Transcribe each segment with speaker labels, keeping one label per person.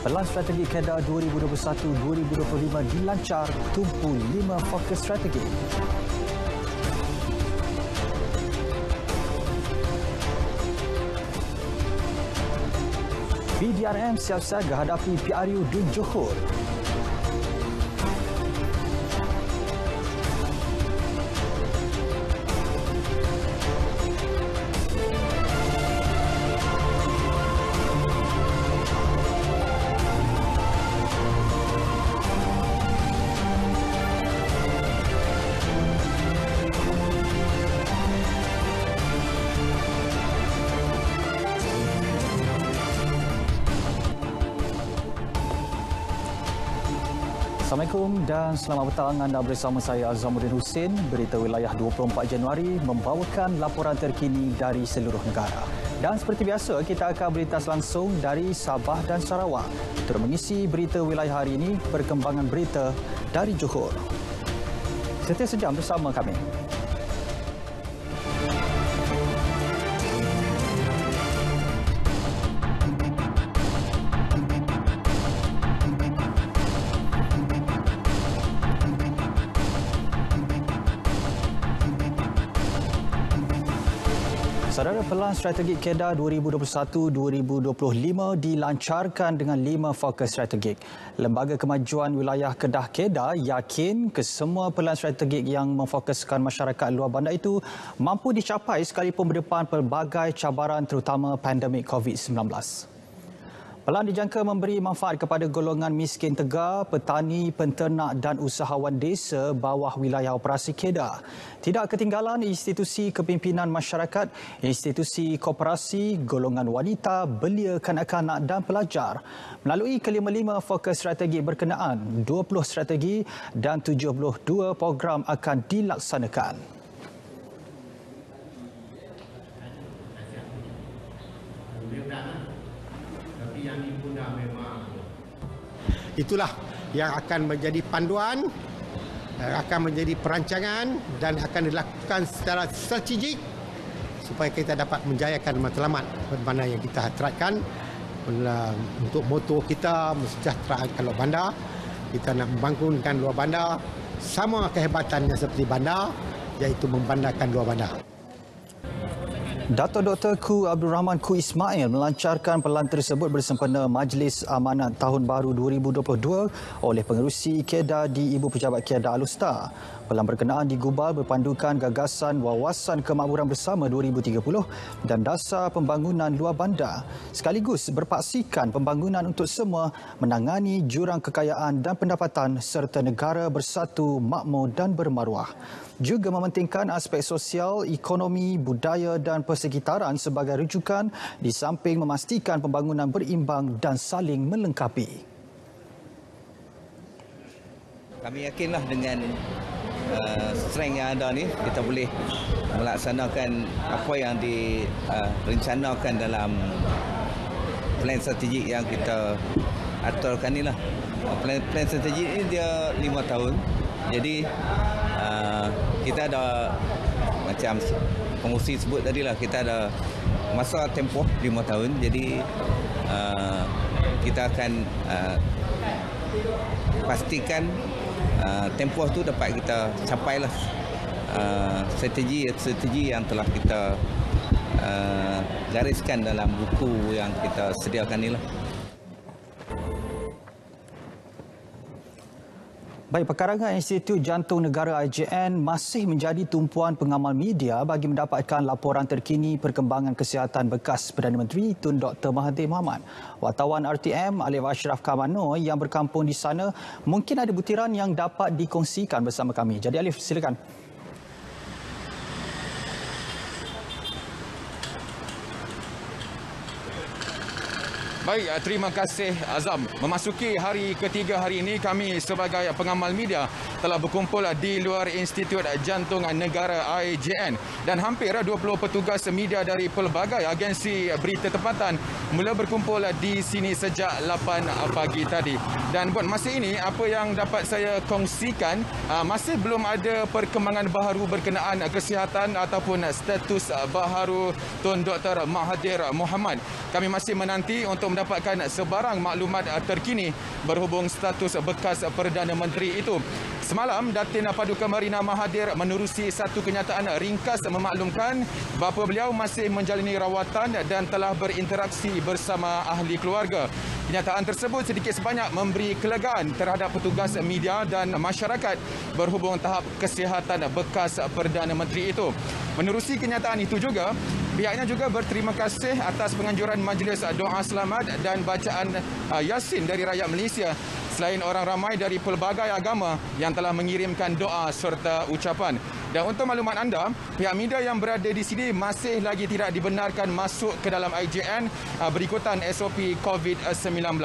Speaker 1: Pelan Strategi Kedah 2021-2025 dilancar, tumpu 5 fokus strategi. PDRM siap siaga hadapi PRU Dun Johor. Assalamualaikum dan selamat petang. Anda bersama saya Azamuddin Hussein. Berita wilayah 24 Januari membawakan laporan terkini dari seluruh negara. Dan seperti biasa, kita akan berintas langsung dari Sabah dan Sarawak. Untuk mengisi berita wilayah hari ini, perkembangan berita dari Johor. Setia sejam bersama kami. Saudara, Pelan Strategi Kedah 2021-2025 dilancarkan dengan 5 fokus strategik. Lembaga Kemajuan Wilayah Kedah Kedah yakin kesemua pelan strategik yang memfokuskan masyarakat luar bandar itu mampu dicapai sekalipun berdepan pelbagai cabaran terutama pandemik COVID-19. Pelan dijangka memberi manfaat kepada golongan miskin tegar, petani, penternak dan usahawan desa bawah wilayah operasi Kedah. Tidak ketinggalan institusi kepimpinan masyarakat, institusi koperasi, golongan wanita, belia kanak-kanak dan pelajar. Melalui kelima-lima fokus strategi berkenaan, 20 strategi dan 72 program akan dilaksanakan.
Speaker 2: Itulah yang akan menjadi panduan, akan menjadi perancangan dan akan dilakukan secara strategik supaya kita dapat menjayakan matlamat mana yang kita hasratkan untuk moto kita mensejahterakan luar bandar. Kita nak membangunkan luar bandar sama kehebatannya seperti bandar, iaitu membandarkan luar bandar.
Speaker 1: Dato' Dr. Ku Abdul Rahman Ku Ismail melancarkan pelan tersebut bersempena Majlis Amanat Tahun Baru 2022 oleh Pengerusi Kedah di Ibu Pejabat Kedah Alustar. Pelan berkenaan digubal berpandukan gagasan Wawasan Kemakmuran Bersama 2030 dan Dasar Pembangunan Luar Bandar, sekaligus berpaksikan pembangunan untuk semua, menangani jurang kekayaan dan pendapatan serta negara bersatu, makmur dan bermaruah. Juga mementingkan aspek sosial, ekonomi, budaya dan persekitaran sebagai rujukan di samping memastikan pembangunan berimbang dan saling melengkapi.
Speaker 3: Kami yakinlah dengan strength yang ada ni, kita boleh melaksanakan apa yang direncanakan dalam plan strategik yang kita aturkan ni lah. Plan strategik ni dia 5 tahun. Jadi kita ada macam pengurusi sebut tadi lah, kita ada masa tempoh 5 tahun. Jadi kita akan pastikan tempoh tu dapat kita capai lah strategi yang telah kita gariskan dalam buku yang kita sediakan ni lah.
Speaker 1: Baik, pekarangan Institut Jantung Negara IJN masih menjadi tumpuan pengamal media bagi mendapatkan laporan terkini perkembangan kesihatan bekas Perdana Menteri Tun Dr. Mahathir Mohamad. Wartawan RTM Alif Ashraf Kamano yang berkampung di sana mungkin ada butiran yang dapat dikongsikan bersama kami. Jadi Alif, silakan.
Speaker 4: Baik, terima kasih Azam. Memasuki hari ketiga hari ini, kami sebagai pengamal media telah berkumpul di luar Institut Jantung Negara IJN dan hampir 20 petugas media dari pelbagai agensi berita tempatan mula berkumpul di sini sejak 8 pagi tadi. Dan buat masa ini, apa yang dapat saya kongsikan, masih belum ada perkembangan baharu berkenaan kesihatan ataupun status baharu Tun Dr. Mahathir Mohamad. Kami masih menanti untuk mendapatkan sebarang maklumat terkini berhubung status bekas Perdana Menteri itu. Semalam, Datin Paduka Marina Mahathir menerusi satu kenyataan ringkas memaklumkan bahawa beliau masih menjalani rawatan dan telah berinteraksi bersama ahli keluarga. Kenyataan tersebut sedikit sebanyak memberi kelegaan terhadap petugas media dan masyarakat berhubung tahap kesihatan bekas Perdana Menteri itu. Menerusi kenyataan itu juga, pihaknya juga berterima kasih atas penganjuran majlis doa selamat dan bacaan Yasin dari rakyat Malaysia, selain orang ramai dari pelbagai agama yang telah mengirimkan doa serta ucapan. Dan untuk maklumat anda, pihak media yang berada di sini masih lagi tidak dibenarkan masuk ke dalam IJN berikutan SOP COVID-19.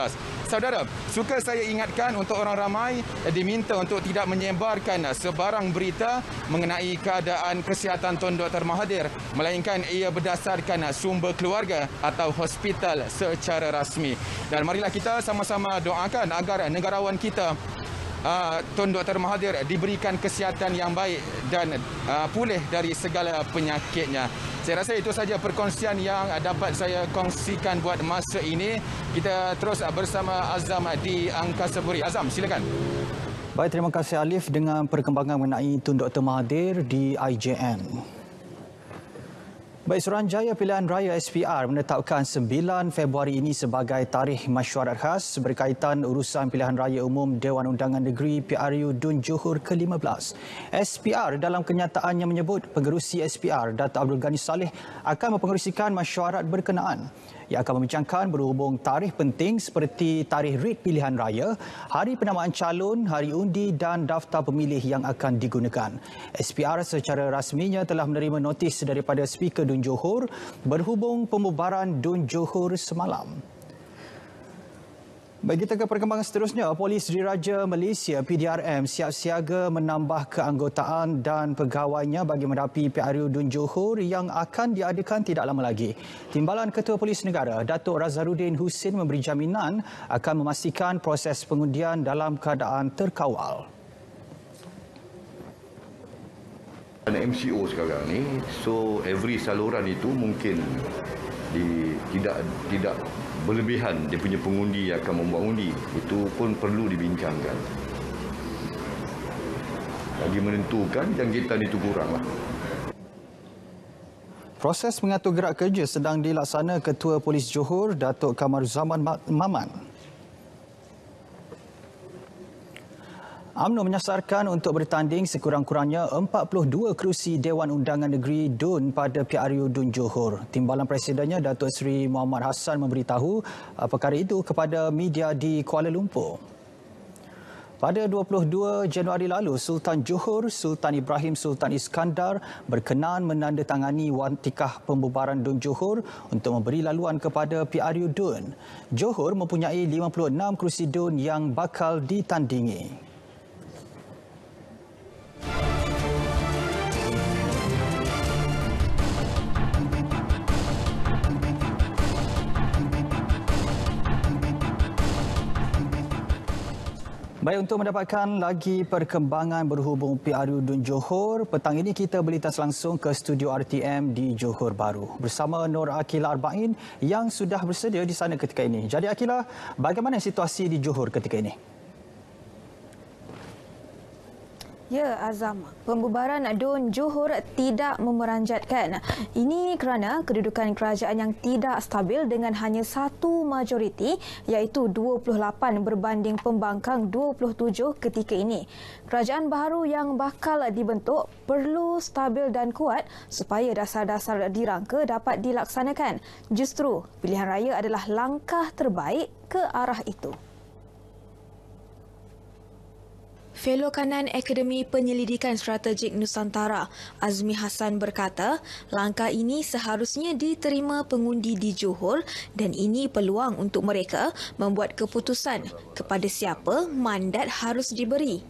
Speaker 4: Saudara, suka saya ingatkan untuk orang ramai diminta untuk tidak menyebarkan sebarang berita mengenai keadaan kesihatan Tun Dr. Mahathir, melainkan ia berdasarkan sumber keluarga atau hospital secara rasmi. Dan marilah kita sama-sama doakan agar negarawan kita Tun Dr. Mahathir diberikan kesihatan yang baik dan pulih dari segala penyakitnya. Saya rasa itu saja perkongsian yang dapat saya kongsikan buat masa ini. Kita terus bersama Azam di Angkasa Puri. Azam, silakan.
Speaker 1: Baik, terima kasih Alif dengan perkembangan mengenai Tun Dr. Mahathir di IJN. Baik, Suruhanjaya Pilihan Raya SPR menetapkan 9 Februari ini sebagai tarikh mesyuarat khas berkaitan urusan pilihan raya umum Dewan Undangan Negeri PRU Dun Johor ke-15. SPR dalam kenyataannya menyebut pengerusi SPR Dato' Abdul Ghani Saleh akan mempengerusikan mesyuarat berkenaan. Ia akan membincangkan berhubung tarikh penting seperti tarikh rit pilihan raya, hari penamaan calon, hari undi dan daftar pemilih yang akan digunakan. SPR secara rasminya telah menerima notis daripada Speaker Dun Johor berhubung pembubaran Dun Johor semalam. Baik, kita ke perkembangan seterusnya. Polis Diraja Malaysia PDRM siap siaga menambah keanggotaan dan pegawainya bagi menghadapi PRU Dun Johor yang akan diadakan tidak lama lagi. Timbalan Ketua Polis Negara Datuk Razarudin Husin memberi jaminan akan memastikan proses pengundian dalam keadaan terkawal.
Speaker 5: MCO sekarang ni, so every saluran itu mungkin tidak berlebihan dia punya pengundi yang akan membuat undi. Itu pun perlu dibincangkan. Bagi menentukan jangkitan itu kuranglah.
Speaker 1: Proses mengatur gerak kerja sedang dilaksana Ketua Polis Johor Datuk Kamaruzaman Maman. UMNO menyasarkan untuk bertanding sekurang-kurangnya 42 kerusi Dewan Undangan Negeri DUN pada PRU Dun Johor. Timbalan Presidennya Datuk Seri Muhammad Hassan memberitahu perkara itu kepada media di Kuala Lumpur. Pada 22 Januari lalu, Sultan Johor Sultan Ibrahim Sultan Iskandar berkenan menandatangani watikah pembubaran Dun Johor untuk memberi laluan kepada PRU DUN. Johor mempunyai 56 kerusi DUN yang bakal ditandingi. Baik, untuk mendapatkan lagi perkembangan berhubung PRU Dun Johor, petang ini kita berlintas langsung ke studio RTM di Johor Bahru bersama Nur Akila Arba'in yang sudah bersedia di sana ketika ini. Jadi Akila, bagaimana situasi di Johor ketika ini?
Speaker 6: Ya, Azam. Pembubaran Dun Johor tidak memeranjatkan. Ini kerana kedudukan kerajaan yang tidak stabil dengan hanya satu majoriti iaitu 28 berbanding pembangkang 27 ketika ini. Kerajaan baru yang bakal dibentuk perlu stabil dan kuat supaya dasar-dasar dirangka dapat dilaksanakan. Justru pilihan raya adalah langkah terbaik ke arah itu. Fellow Kanan Akademi Penyelidikan Strategik Nusantara, Azmi Hassan berkata, langkah ini seharusnya diterima pengundi di Johor dan ini peluang untuk mereka membuat keputusan kepada siapa mandat harus diberi.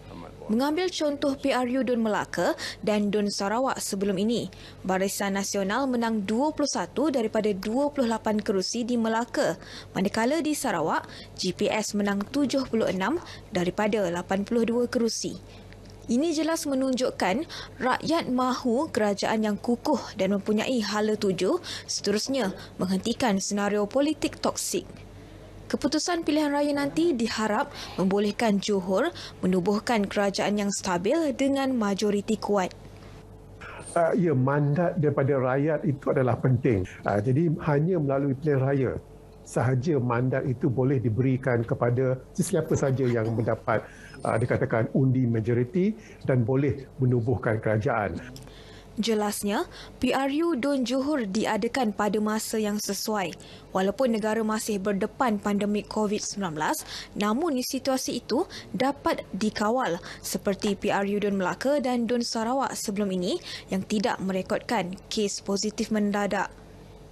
Speaker 6: Mengambil contoh PRU Dun Melaka dan Dun Sarawak sebelum ini, Barisan Nasional menang 21 daripada 28 kerusi di Melaka, manakala di Sarawak, GPS menang 76 daripada 82 kerusi. Ini jelas menunjukkan rakyat mahu kerajaan yang kukuh dan mempunyai hala tuju, seterusnya menghentikan senario politik toksik. Keputusan pilihan raya nanti diharap membolehkan Johor menubuhkan kerajaan yang stabil dengan majoriti kuat.
Speaker 7: Mandat daripada rakyat itu adalah penting. Jadi hanya melalui pilihan raya sahaja mandat itu boleh diberikan kepada sesiapa saja yang mendapat dikatakan undi majoriti dan boleh menubuhkan kerajaan.
Speaker 6: Jelasnya, PRU Dun Johor diadakan pada masa yang sesuai. Walaupun negara masih berdepan pandemik COVID-19, namun situasi itu dapat dikawal seperti PRU Dun Melaka dan Dun Sarawak sebelum ini yang tidak merekodkan kes positif mendadak.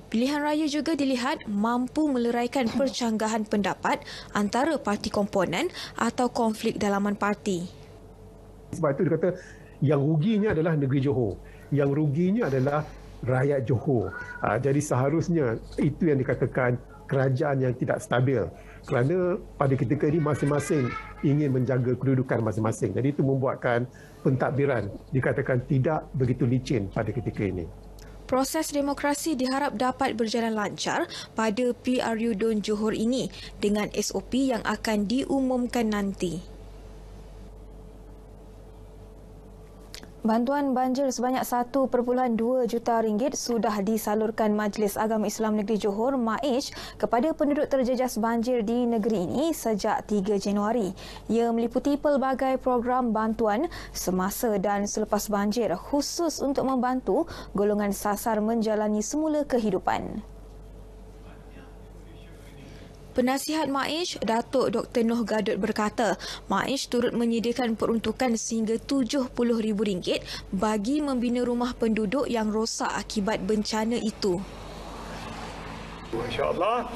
Speaker 6: Pilihan raya juga dilihat mampu meleraikan percanggahan pendapat antara parti komponen atau konflik dalaman parti.
Speaker 7: Sebab itu dia kata yang ruginya adalah negeri Johor. Yang ruginya adalah rakyat Johor. Jadi seharusnya itu yang dikatakan kerajaan yang tidak stabil. Kerana pada ketika ini masing-masing ingin menjaga kedudukan masing-masing. Jadi itu membuatkan pentadbiran dikatakan tidak begitu licin pada ketika ini.
Speaker 6: Proses demokrasi diharap dapat berjalan lancar pada PRU Dun Johor ini dengan SOP yang akan diumumkan nanti. Bantuan banjir sebanyak 1.2 juta ringgit sudah disalurkan Majlis Agama Islam Negeri Johor (MAIJ) kepada penduduk terjejas banjir di negeri ini sejak 3 Januari. Ia meliputi pelbagai program bantuan semasa dan selepas banjir khusus untuk membantu golongan sasar menjalani semula kehidupan. Penasihat MAIJ, Datuk Dr. Noh Gadut berkata, MAIJ turut menyediakan peruntukan sehingga RM70,000 bagi membina rumah penduduk yang rosak akibat bencana itu.
Speaker 8: InsyaAllah,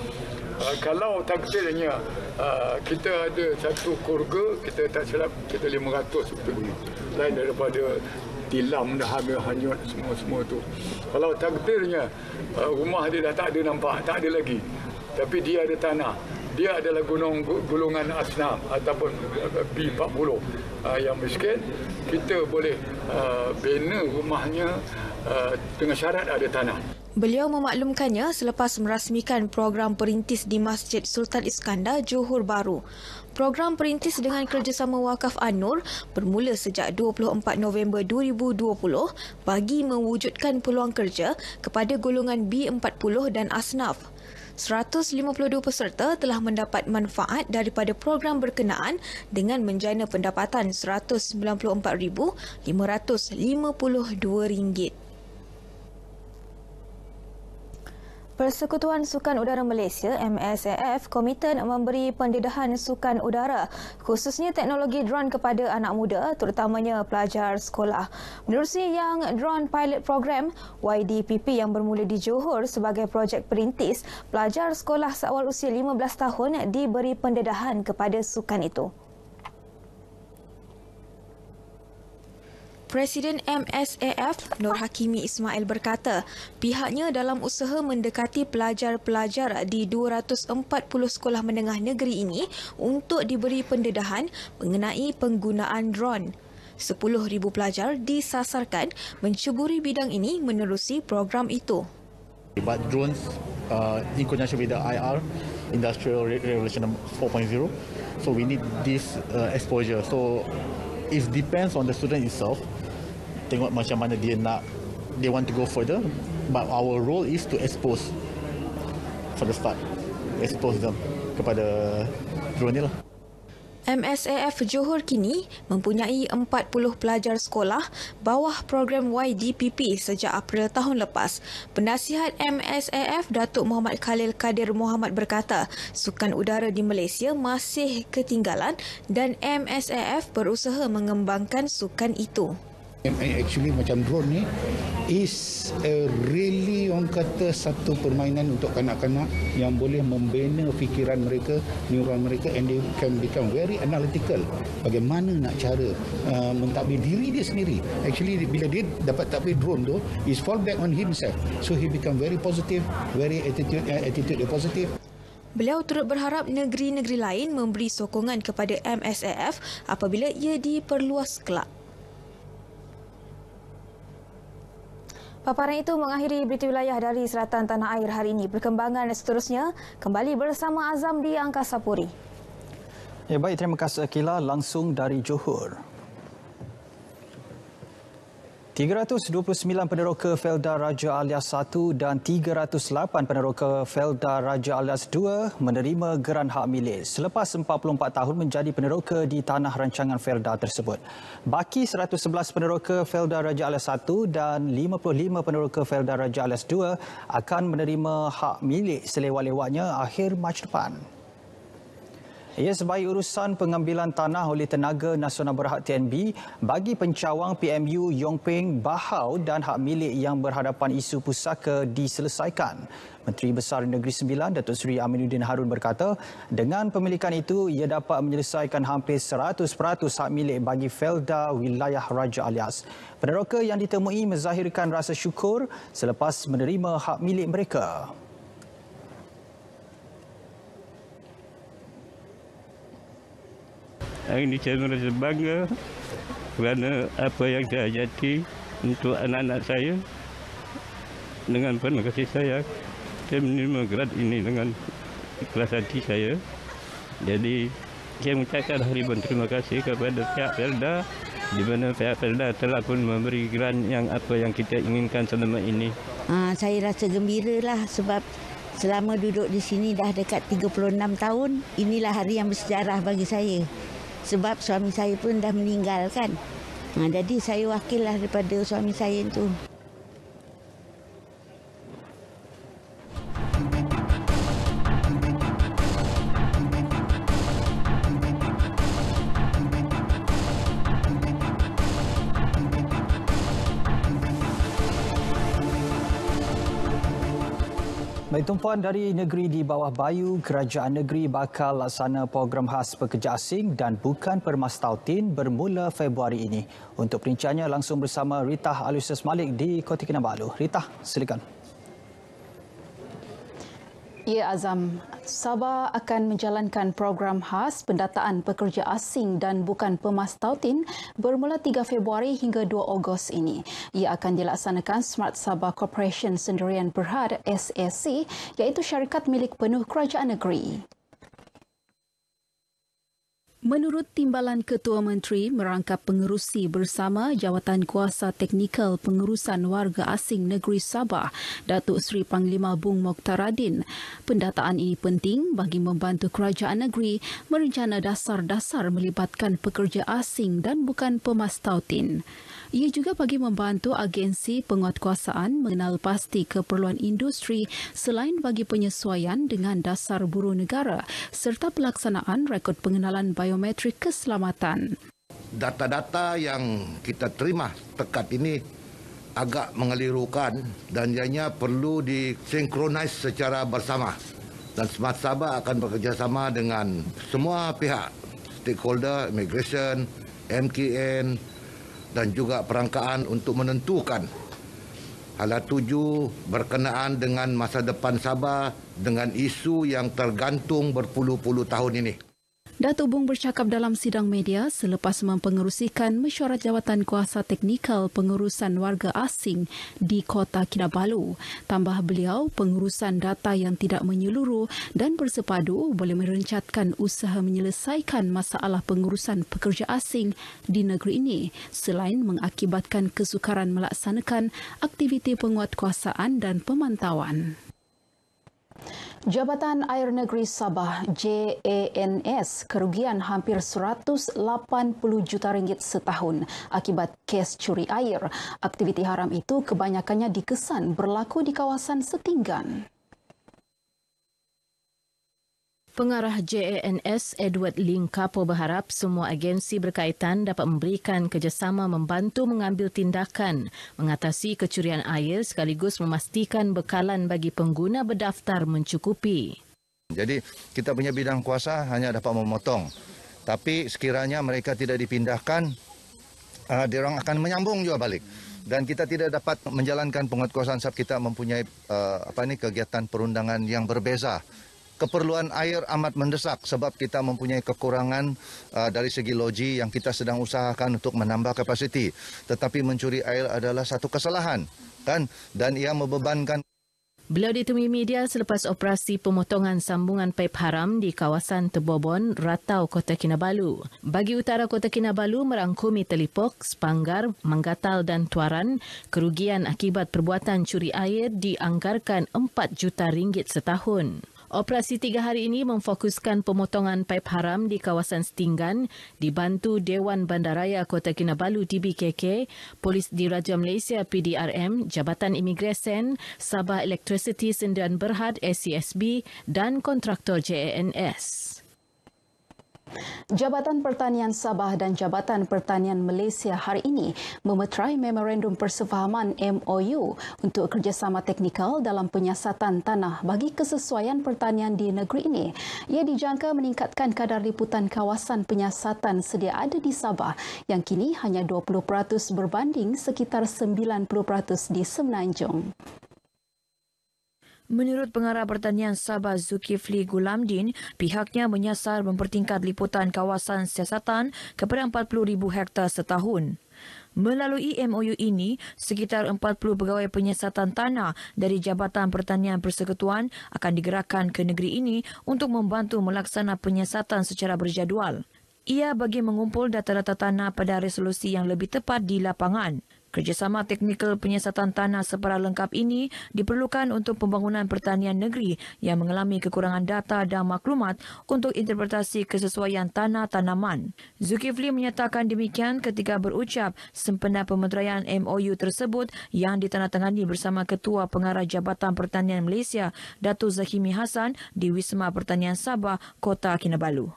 Speaker 8: kalau takdirnya kita ada satu keluarga, kita tak silap kita 500 lebih. Lain daripada tilam dah hamil hanyut semua tu. Kalau takdirnya rumah dia dah tak ada nampak, tak ada lagi. Tapi dia ada tanah. Dia adalah golongan asnaf ataupun B40 yang miskin. Kita boleh bina rumahnya dengan syarat ada tanah.
Speaker 6: Beliau memaklumkannya selepas merasmikan program perintis di Masjid Sultan Iskandar, Johor Bahru. Program perintis dengan kerjasama Wakaf An-Nur bermula sejak 24 November 2020 bagi mewujudkan peluang kerja kepada golongan B40 dan asnaf. 152 peserta telah mendapat manfaat daripada program berkenaan dengan menjana pendapatan RM94,552. Persekutuan Sukan Udara Malaysia (MSAF) komited memberi pendedahan sukan udara khususnya teknologi drone kepada anak muda terutamanya pelajar sekolah. Menerusi Young Drone Pilot Program YDPP yang bermula di Johor sebagai projek perintis, pelajar sekolah seawal usia 15 tahun diberi pendedahan kepada sukan itu. Presiden MSAF Nur Hakimi Ismail berkata, pihaknya dalam usaha mendekati pelajar-pelajar di 240 sekolah menengah negeri ini untuk diberi pendedahan mengenai penggunaan drone. 10,000 pelajar disasarkan mencuburi bidang ini menerusi program itu.
Speaker 9: But drones in conjunction with the IR, Industrial Revolution 4.0, so we need this exposure. So it depends on the student itself. Tengok macam mana dia nak, they want to go further, but our role is to expose for the start, expose them kepada drone ni lah.
Speaker 6: MSAF Johor kini mempunyai 40 pelajar sekolah bawah program YDPP sejak April tahun lepas. Penasihat MSAF Datuk Muhammad Khalil Kadir Muhammad berkata, sukan udara di Malaysia masih ketinggalan dan MSAF berusaha mengembangkan sukan itu.
Speaker 10: Actually macam drone ni is really orang kata satu permainan untuk kanak-kanak yang boleh membina fikiran mereka, neuron mereka, and they can become very analytical. Bagaimana nak cara mentadbir diri dia sendiri. Actually bila dia dapat tadbir drone tu, is fall back on himself. So he become very positive, very attitude positive.
Speaker 6: Beliau turut berharap negeri-negeri lain memberi sokongan kepada MSAF apabila ia diperluas kelak. Paparan itu mengakhiri berita wilayah dari Selatan Tanah Air hari ini. Perkembangan seterusnya kembali bersama Azam di Angkasa Puri.
Speaker 1: Ya, baik, terima kasih Akila langsung dari Johor. 329 peneroka Felda Raja Alias 1 dan 308 peneroka Felda Raja Alias 2 menerima geran hak milik selepas 44 tahun menjadi peneroka di tanah rancangan Felda tersebut. Baki 111 peneroka Felda Raja Alias 1 dan 55 peneroka Felda Raja Alias 2 akan menerima hak milik selewat-lewatnya akhir Mac depan. Ia sebaik urusan pengambilan tanah oleh Tenaga Nasional Berhad TNB bagi pencawang PMU Yong Peng Bahau dan hak milik yang berhadapan isu pusaka diselesaikan. Menteri Besar Negeri Sembilan Datuk Seri Aminuddin Harun berkata, dengan pemilikan itu ia dapat menyelesaikan hampir 100% hak milik bagi Felda wilayah Raja Alias. Peneroka yang ditemui menzahirkan rasa syukur selepas menerima hak milik mereka.
Speaker 11: Hari ini saya merasa bangga kerana apa yang saya jadi untuk anak-anak saya. Dengan penuh kasih sayang, saya menerima geran ini dengan ikhlas hati saya. Jadi, saya mengucapkan ribuan terima kasih kepada pihak Felda, di mana pihak Felda telah pun memberi geran yang apa yang kita inginkan selama ini.
Speaker 12: Saya rasa gembiralah sebab selama duduk di sini dah dekat 36 tahun, inilah hari yang bersejarah bagi saya. Sebab suami saya pun dah meninggalkan. Jadi saya wakillah daripada suami saya itu.
Speaker 1: Baik, tumpuan dari negeri di bawah bayu, kerajaan negeri bakal laksana program khas pekerja asing dan bukan permastautin bermula Februari ini. Untuk perinciannya langsung bersama Ritah Alusius Malik di Kota Kinabalu. Ritah, silakan.
Speaker 13: Ya, Azam, Sabah akan menjalankan program khas pendataan pekerja asing dan bukan pemastautin bermula 3 Februari hingga 2 Ogos ini. Ia akan dilaksanakan Smart Sabah Corporation Sendirian Berhad SSC, iaitu syarikat milik penuh kerajaan negeri. Menurut Timbalan Ketua Menteri merangkap pengerusi bersama Jawatan Kuasa Teknikal Pengurusan Warga Asing Negeri Sabah, Datuk Seri Panglima Bung Mokhtaradin, pendataan ini penting bagi membantu kerajaan negeri merencana dasar-dasar melibatkan pekerja asing dan bukan pemastautin. Ia juga bagi membantu agensi penguatkuasaan mengenal pasti keperluan industri selain bagi penyesuaian dengan dasar buruh negara serta pelaksanaan rekod pengenalan biometrik keselamatan.
Speaker 5: Data-data yang kita terima tekat ini agak mengelirukan dan ianya perlu disinkronis secara bersama. Dan Smart Sabah akan bekerjasama dengan semua pihak, stakeholder, immigration, MKN, dan juga perangkaan untuk menentukan hala tuju berkenaan dengan masa depan Sabah dengan isu yang tergantung berpuluh-puluh tahun ini.
Speaker 13: Datuk Bung bercakap dalam sidang media selepas mempengerusikan mesyuarat Jawatan Kuasa Teknikal Pengurusan Warga Asing di Kota Kinabalu. Tambah beliau, pengurusan data yang tidak menyeluruh dan bersepadu boleh merencatkan usaha menyelesaikan masalah pengurusan pekerja asing di negeri ini selain mengakibatkan kesukaran melaksanakan aktiviti penguatkuasaan dan pemantauan. Jabatan Air Negeri Sabah JANS kerugian hampir 180 juta ringgit setahun akibat kes curi air. Aktiviti haram itu kebanyakannya dikesan berlaku di kawasan setinggan.
Speaker 14: Pengarah JANS Edward Ling Kapo berharap semua agensi berkaitan dapat memberikan kerjasama membantu mengambil tindakan mengatasi kecurian air sekaligus memastikan bekalan bagi pengguna berdaftar mencukupi.
Speaker 15: Jadi kita punya bidang kuasa hanya dapat memotong. Tapi sekiranya mereka tidak dipindahkan, diorang akan menyambung juga balik. Dan kita tidak dapat menjalankan penguatkuasaan sebab kita mempunyai kegiatan perundangan yang berbeza. keperluan air amat mendesak sebab kita mempunyai kekurangan dari segi loji yang kita sedang usahakan untuk menambah kapasiti. Tetapi mencuri air adalah satu kesalahan, kan? Dan ia membebankan.
Speaker 14: Beliau ditemui media selepas operasi pemotongan sambungan paip haram di kawasan Tebobon, Ratau, Kota Kinabalu. Bagi utara Kota Kinabalu merangkumi Telipok, Spanggar, Manggatal dan Tuaran, kerugian akibat perbuatan curi air dianggarkan RM4 juta setahun. Operasi 3 hari ini memfokuskan pemotongan paip haram di kawasan Setinggan dibantu Dewan Bandaraya Kota Kinabalu DBKK, Polis Diraja Malaysia PDRM, Jabatan Imigresen, Sabah Electricity Sdn Berhad SCSB dan kontraktor JANS.
Speaker 13: Jabatan Pertanian Sabah dan Jabatan Pertanian Malaysia hari ini memeterai Memorandum Persefahaman MOU untuk kerjasama teknikal dalam penyiasatan tanah bagi kesesuaian pertanian di negeri ini. Ia dijangka meningkatkan kadar liputan kawasan penyiasatan sedia ada di Sabah yang kini hanya 20% berbanding sekitar 90% di Semenanjung.
Speaker 16: Menurut Pengarah Pertanian Sabah Zulkifli Gulamdin, pihaknya menyasar mempertingkat liputan kawasan siasatan kepada 40,000 hektar setahun. Melalui MOU ini, sekitar 40 pegawai penyiasatan tanah dari Jabatan Pertanian Persekutuan akan digerakkan ke negeri ini untuk membantu melaksana penyiasatan secara berjadual. Ia bagi mengumpul data-data tanah pada resolusi yang lebih tepat di lapangan. Kerjasama teknikal penyiasatan tanah secara lengkap ini diperlukan untuk pembangunan pertanian negeri yang mengalami kekurangan data dan maklumat untuk interpretasi kesesuaian tanah tanaman. Zulkifli menyatakan demikian ketika berucap sempena pemeteraian MOU tersebut yang ditandatangani bersama Ketua Pengarah Jabatan Pertanian Malaysia, Datuk Zahimi Hassan di Wisma Pertanian Sabah, Kota Kinabalu.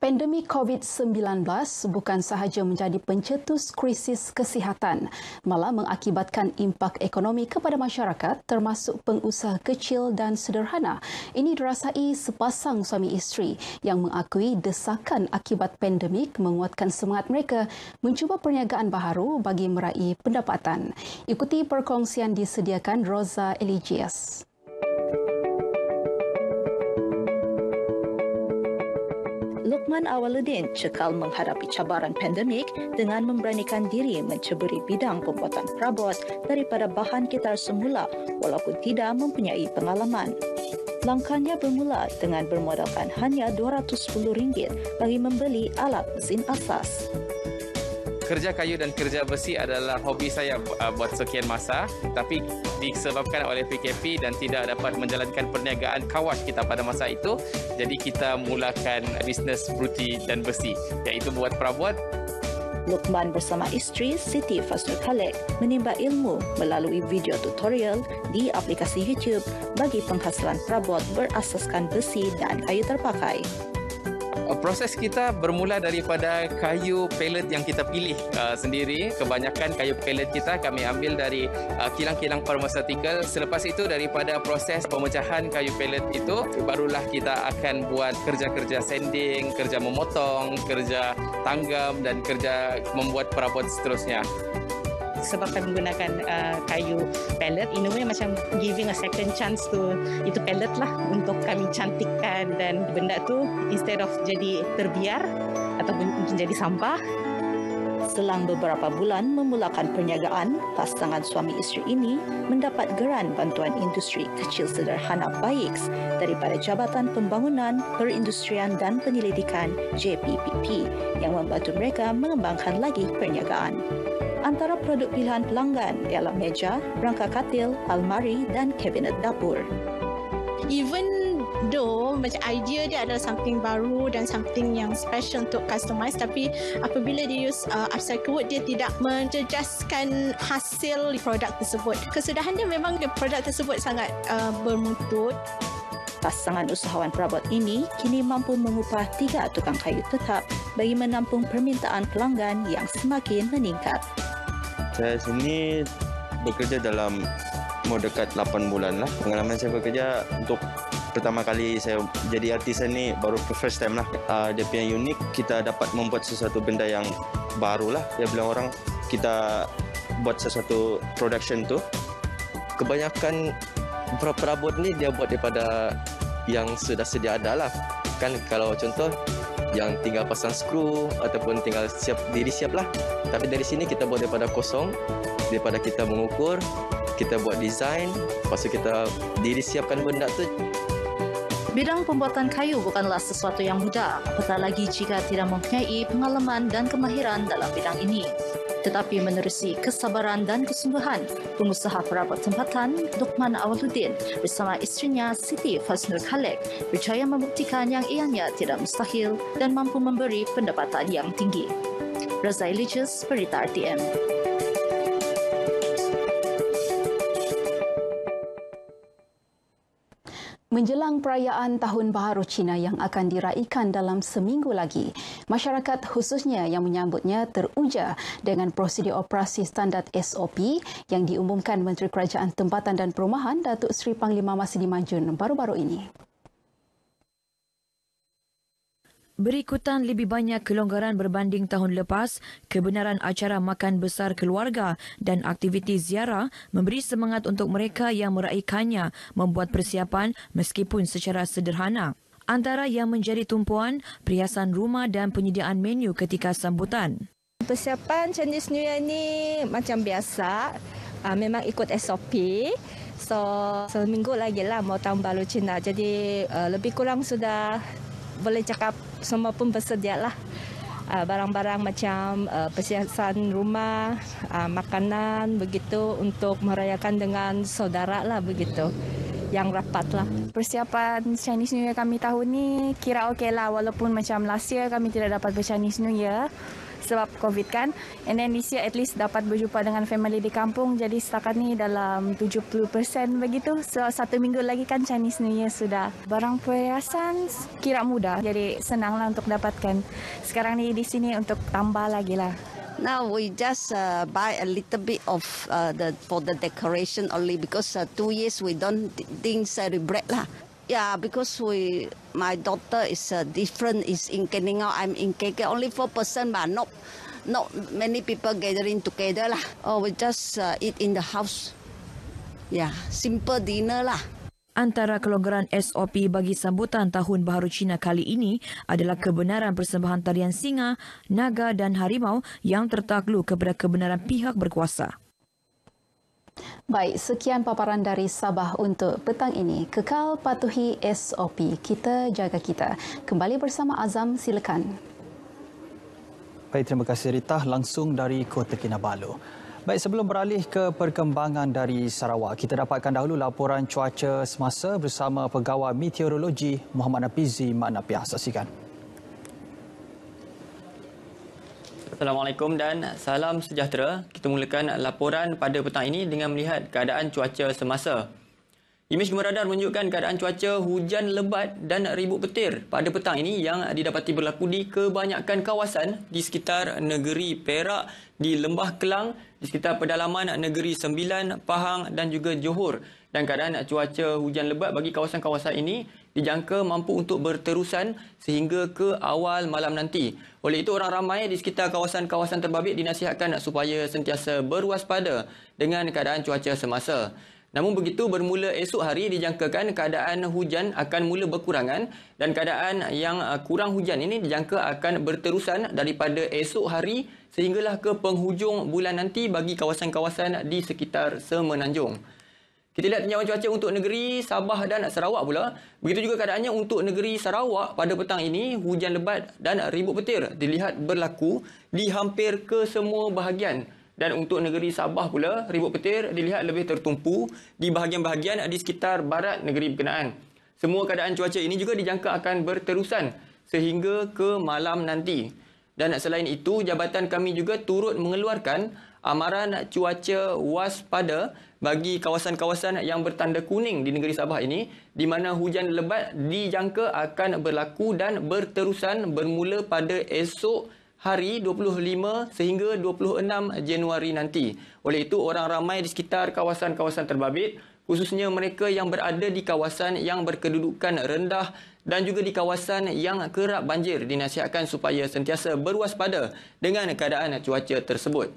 Speaker 13: Pandemik COVID-19 bukan sahaja menjadi pencetus krisis kesihatan, malah mengakibatkan impak ekonomi kepada masyarakat termasuk pengusaha kecil dan sederhana. Ini dirasai sepasang suami isteri yang mengakui desakan akibat pandemik menguatkan semangat mereka mencuba perniagaan baharu bagi meraih pendapatan. Ikuti perkongsian disediakan Rosa Eligias.
Speaker 17: Luqman Awaluddin cekal menghadapi cabaran pandemik dengan memberanikan diri menceburi bidang pembuatan perabot daripada bahan kitar semula walaupun tidak mempunyai pengalaman. Langkahnya bermula dengan bermodalkan hanya RM210 bagi membeli alat mesin asas.
Speaker 18: Kerja kayu dan kerja besi adalah hobi saya buat sekian masa, tapi disebabkan oleh PKP dan tidak dapat menjalankan perniagaan kawash kita pada masa itu, jadi kita mulakan bisnes bruti dan besi, iaitu buat perabot.
Speaker 17: Luqman bersama isteri Siti Fazlul Khalek menimba ilmu melalui video tutorial di aplikasi YouTube bagi penghasilan perabot berasaskan besi dan kayu terpakai.
Speaker 18: Proses kita bermula daripada kayu pellet yang kita pilih sendiri. Kebanyakan kayu pellet kita kami ambil dari kilang-kilang pharmaceutical. Selepas itu daripada proses pemecahan kayu pellet itu, barulah kita akan buat kerja-kerja sanding, kerja memotong, kerja tanggam dan kerja membuat perabot seterusnya.
Speaker 19: Sebab kami menggunakan kayu pellet, in a way macam giving a second chance to itu pellet lah untuk kami cantikkan dan benda tu instead of jadi terbiar ataupun menjadi sampah.
Speaker 17: Selang beberapa bulan memulakan perniagaan, pasangan suami isteri ini mendapat geran bantuan industri kecil sederhana BAIX daripada Jabatan Pembangunan, Perindustrian dan Penyelidikan JPPP yang membantu mereka mengembangkan lagi perniagaan. Antara produk pilihan pelanggan ialah meja, rangka katil, almari dan kabinet dapur.
Speaker 20: Even though macam idea dia adalah something baru dan something yang special untuk customize, tapi apabila dia use upcycle wood, dia tidak menjejaskan hasil produk tersebut. Kesudahan dia memang produk tersebut sangat bermutu.
Speaker 17: Pasangan usahawan perabot ini kini mampu mengupah 3 tukang kayu tetap bagi menampung permintaan pelanggan yang semakin meningkat.
Speaker 21: Saya sini bekerja dalam mau dekat 8 bulan lah. Pengalaman saya bekerja untuk pertama kali saya jadi artisan ni baru first time lah. Dia punya unik, kita dapat membuat sesuatu benda yang baru lah. Dia bilang orang kita buat sesuatu production tu. Kebanyakan perabot ni dia buat daripada yang sudah sedia ada lah. Kan kalau contoh yang tinggal pasang skru ataupun tinggal siap lah. Tapi dari sini kita buat daripada kosong, daripada kita mengukur, kita buat desain, lepas tu kita siapkan benda tu.
Speaker 17: Bidang pembuatan kayu bukanlah sesuatu yang mudah, apatah lagi jika tidak mempunyai pengalaman dan kemahiran dalam bidang ini. Tetapi menerusi kesabaran dan kesungguhan, pengusaha perabot tempatan Luqman Awaluddin bersama isterinya Siti Faznur Khalek berjaya membuktikan yang ianya tidak mustahil dan mampu memberi pendapatan yang tinggi. Razai Lijus, Berita RTM.
Speaker 13: Menjelang perayaan Tahun Baharu Cina yang akan diraikan dalam seminggu lagi, masyarakat khususnya yang menyambutnya teruja dengan prosedur operasi standar SOP yang diumumkan Menteri Kerajaan Tempatan dan Perumahan Datuk Seri Panglima Masidi Majun baru-baru ini.
Speaker 16: Berikutan lebih banyak kelonggaran berbanding tahun lepas, kebenaran acara makan besar keluarga dan aktiviti ziarah memberi semangat untuk mereka yang meraikannya membuat persiapan meskipun secara sederhana. Antara yang menjadi tumpuan, perhiasan rumah dan penyediaan menu ketika sambutan.
Speaker 2: Persiapan Chinese New Year ni macam biasa, memang ikut SOP. So, seminggu lagi lah mau Tahun Baru Cina. Jadi, lebih kurang sudah boleh cakap semua pun bersedia lah. Barang-barang macam perhiasan rumah, makanan begitu untuk merayakan dengan saudara lah begitu. Yang rapat lah.
Speaker 22: Persiapan Chinese New Year kami tahun ni kira okey lah, walaupun macam last year kami tidak dapat ber-Chinese New Year sebab COVID kan. And then this year at least dapat berjumpa dengan family di kampung. Jadi setakat ni dalam 70% begitu. So 1 minggu lagi kan Chinese New Year sudah. Barang perhiasan kira mudah. Jadi senanglah untuk dapatkan. Sekarang ni di sini untuk tambah lagi lah.
Speaker 23: Now we just buy a little bit of for the decoration only because 2 years we don't celebrate lah. Yeah, because my daughter is different. Is in Keningau, I'm in KK. Only 4%, but not many people gathering together lah. Oh, we just eat in the house. Yeah, simple dinner lah.
Speaker 16: Antara kelonggaran SOP bagi sambutan Tahun Baharu Cina kali ini adalah kebenaran persembahan tarian singa, naga dan harimau yang tertakluk kepada kebenaran pihak berkuasa.
Speaker 13: Baik, sekian paparan dari Sabah untuk petang ini. Kekal patuhi SOP. Kita jaga kita. Kembali bersama Azam, silakan.
Speaker 1: Baik, terima kasih Rita langsung dari Kota Kinabalu. Baik, sebelum beralih ke perkembangan dari Sarawak, kita dapatkan dahulu laporan cuaca semasa bersama Pegawai Meteorologi Muhammad Nafizi Mak Napiah. Saksikan.
Speaker 24: Assalamualaikum dan salam sejahtera. Kita mulakan laporan pada petang ini dengan melihat keadaan cuaca semasa. Imej gemar radar menunjukkan keadaan cuaca hujan lebat dan ribut petir pada petang ini yang didapati berlaku di kebanyakan kawasan di sekitar negeri Perak, di Lembah Kelang, di sekitar pedalaman negeri Sembilan, Pahang dan juga Johor. Dan keadaan cuaca hujan lebat bagi kawasan-kawasan ini dijangka mampu untuk berterusan sehingga ke awal malam nanti. Oleh itu, orang ramai di sekitar kawasan-kawasan terbabit dinasihatkan supaya sentiasa berwaspada dengan keadaan cuaca semasa. Namun begitu, bermula esok hari dijangkakan keadaan hujan akan mula berkurangan dan keadaan yang kurang hujan ini dijangka akan berterusan daripada esok hari sehinggalah ke penghujung bulan nanti bagi kawasan-kawasan di sekitar Semenanjung. Kita lihat tinjauan cuaca untuk negeri Sabah dan Sarawak pula. Begitu juga keadaannya untuk negeri Sarawak pada petang ini, hujan lebat dan ribut petir dilihat berlaku di hampir ke semua bahagian. Dan untuk negeri Sabah pula, ribut petir dilihat lebih tertumpu di bahagian-bahagian di sekitar barat negeri berkenaan. Semua keadaan cuaca ini juga dijangka akan berterusan sehingga ke malam nanti. Dan selain itu, jabatan kami juga turut mengeluarkan amaran cuaca waspada bagi kawasan-kawasan yang bertanda kuning di negeri Sabah ini, di mana hujan lebat dijangka akan berlaku dan berterusan bermula pada esok hari 25 sehingga 26 Januari nanti. Oleh itu, orang ramai di sekitar kawasan-kawasan terbabit, khususnya mereka yang berada di kawasan yang berkedudukan rendah dan juga di kawasan yang kerap banjir, dinasihatkan supaya sentiasa berwaspada dengan keadaan cuaca tersebut.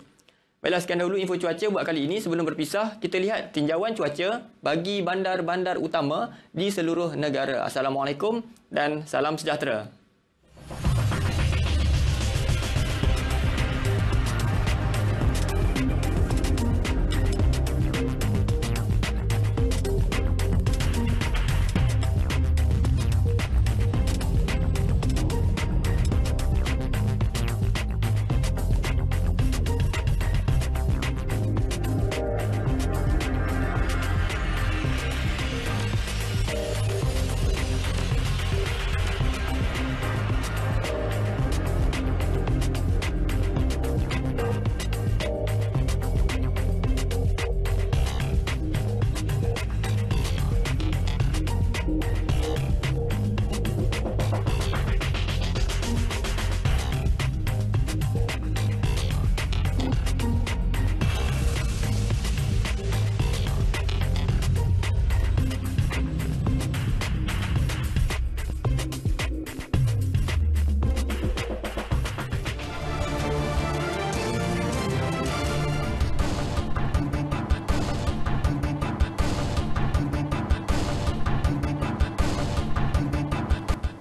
Speaker 24: Baiklah, sekian dahulu info cuaca buat kali ini. Sebelum berpisah, kita lihat tinjauan cuaca bagi bandar-bandar utama di seluruh negara. Assalamualaikum dan salam sejahtera.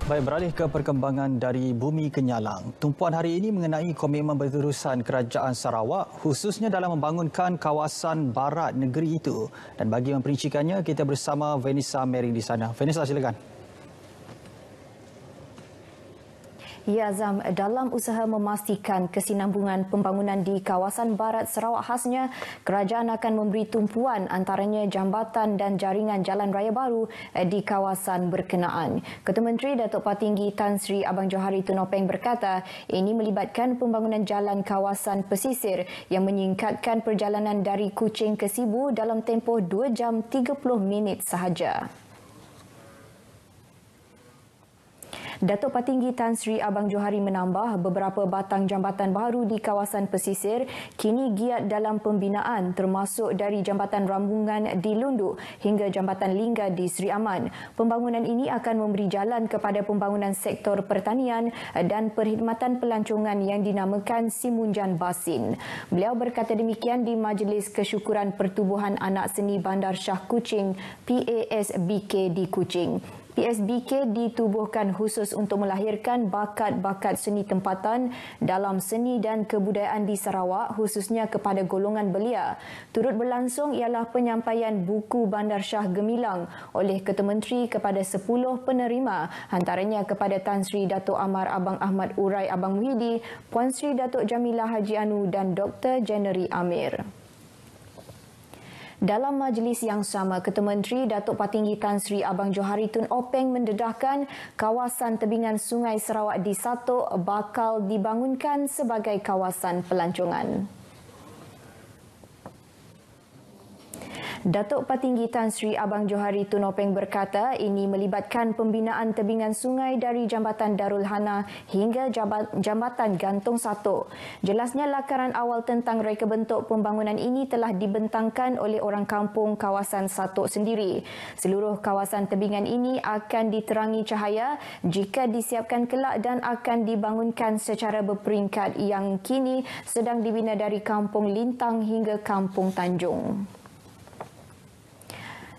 Speaker 1: Baik, beralih ke perkembangan dari Bumi Kenyalang. Tumpuan hari ini mengenai komitmen berterusan Kerajaan Sarawak khususnya dalam membangunkan kawasan barat negeri itu. Dan bagi memperincikannya, kita bersama Vanessa Mering di sana. Vanessa, silakan.
Speaker 3: Ya, Azam, dalam usaha memastikan kesinambungan pembangunan di kawasan barat Sarawak khasnya, kerajaan akan memberi tumpuan antaranya jambatan dan jaringan jalan raya baru di kawasan berkenaan. Ketua Menteri Datuk Patinggi Tan Sri Abang Johari Tun Openg berkata, ini melibatkan pembangunan jalan kawasan pesisir yang menyingkatkan perjalanan dari Kuching ke Sibu dalam tempoh 2 jam 30 minit sahaja. Datuk Patinggi Tan Sri Abang Johari menambah beberapa batang jambatan baru di kawasan pesisir kini giat dalam pembinaan termasuk dari Jambatan Rambungan di Lunduk hingga Jambatan Lingga di Sri Aman. Pembangunan ini akan memberi jalan kepada pembangunan sektor pertanian dan perkhidmatan pelancongan yang dinamakan Simunjan Basin. Beliau berkata demikian di Majlis Kesyukuran Pertubuhan Anak Seni Bandar Shah Kuching PASBK di Kuching. PSBK ditubuhkan khusus untuk melahirkan bakat-bakat seni tempatan dalam seni dan kebudayaan di Sarawak khususnya kepada golongan belia. Turut berlangsung ialah penyampaian buku Bandar Shah Gemilang oleh Ketua Menteri kepada 10 penerima antaranya kepada Tan Sri Datuk Amar Abang Ahmad Urai Abang Muhidi, Puan Sri Datuk Jamilah Haji Anu dan Dr. Jennery Amir. Dalam majlis yang sama, Ketua Menteri Datuk Patinggi Tan Sri Abang Johari Tun Openg mendedahkan kawasan tebingan Sungai Sarawak di Satok bakal dibangunkan sebagai kawasan pelancongan. Datuk Patinggi Tan Sri Abang Johari Tun Openg berkata ini melibatkan pembinaan tebingan sungai dari Jambatan Darul Hana hingga Jambatan Gantung Satok. Jelasnya lakaran awal tentang reka bentuk pembangunan ini telah dibentangkan oleh orang kampung kawasan Satok sendiri. Seluruh kawasan tebingan ini akan diterangi cahaya jika disiapkan kelak dan akan dibangunkan secara berperingkat yang kini sedang dibina dari Kampung Lintang hingga Kampung Tanjung.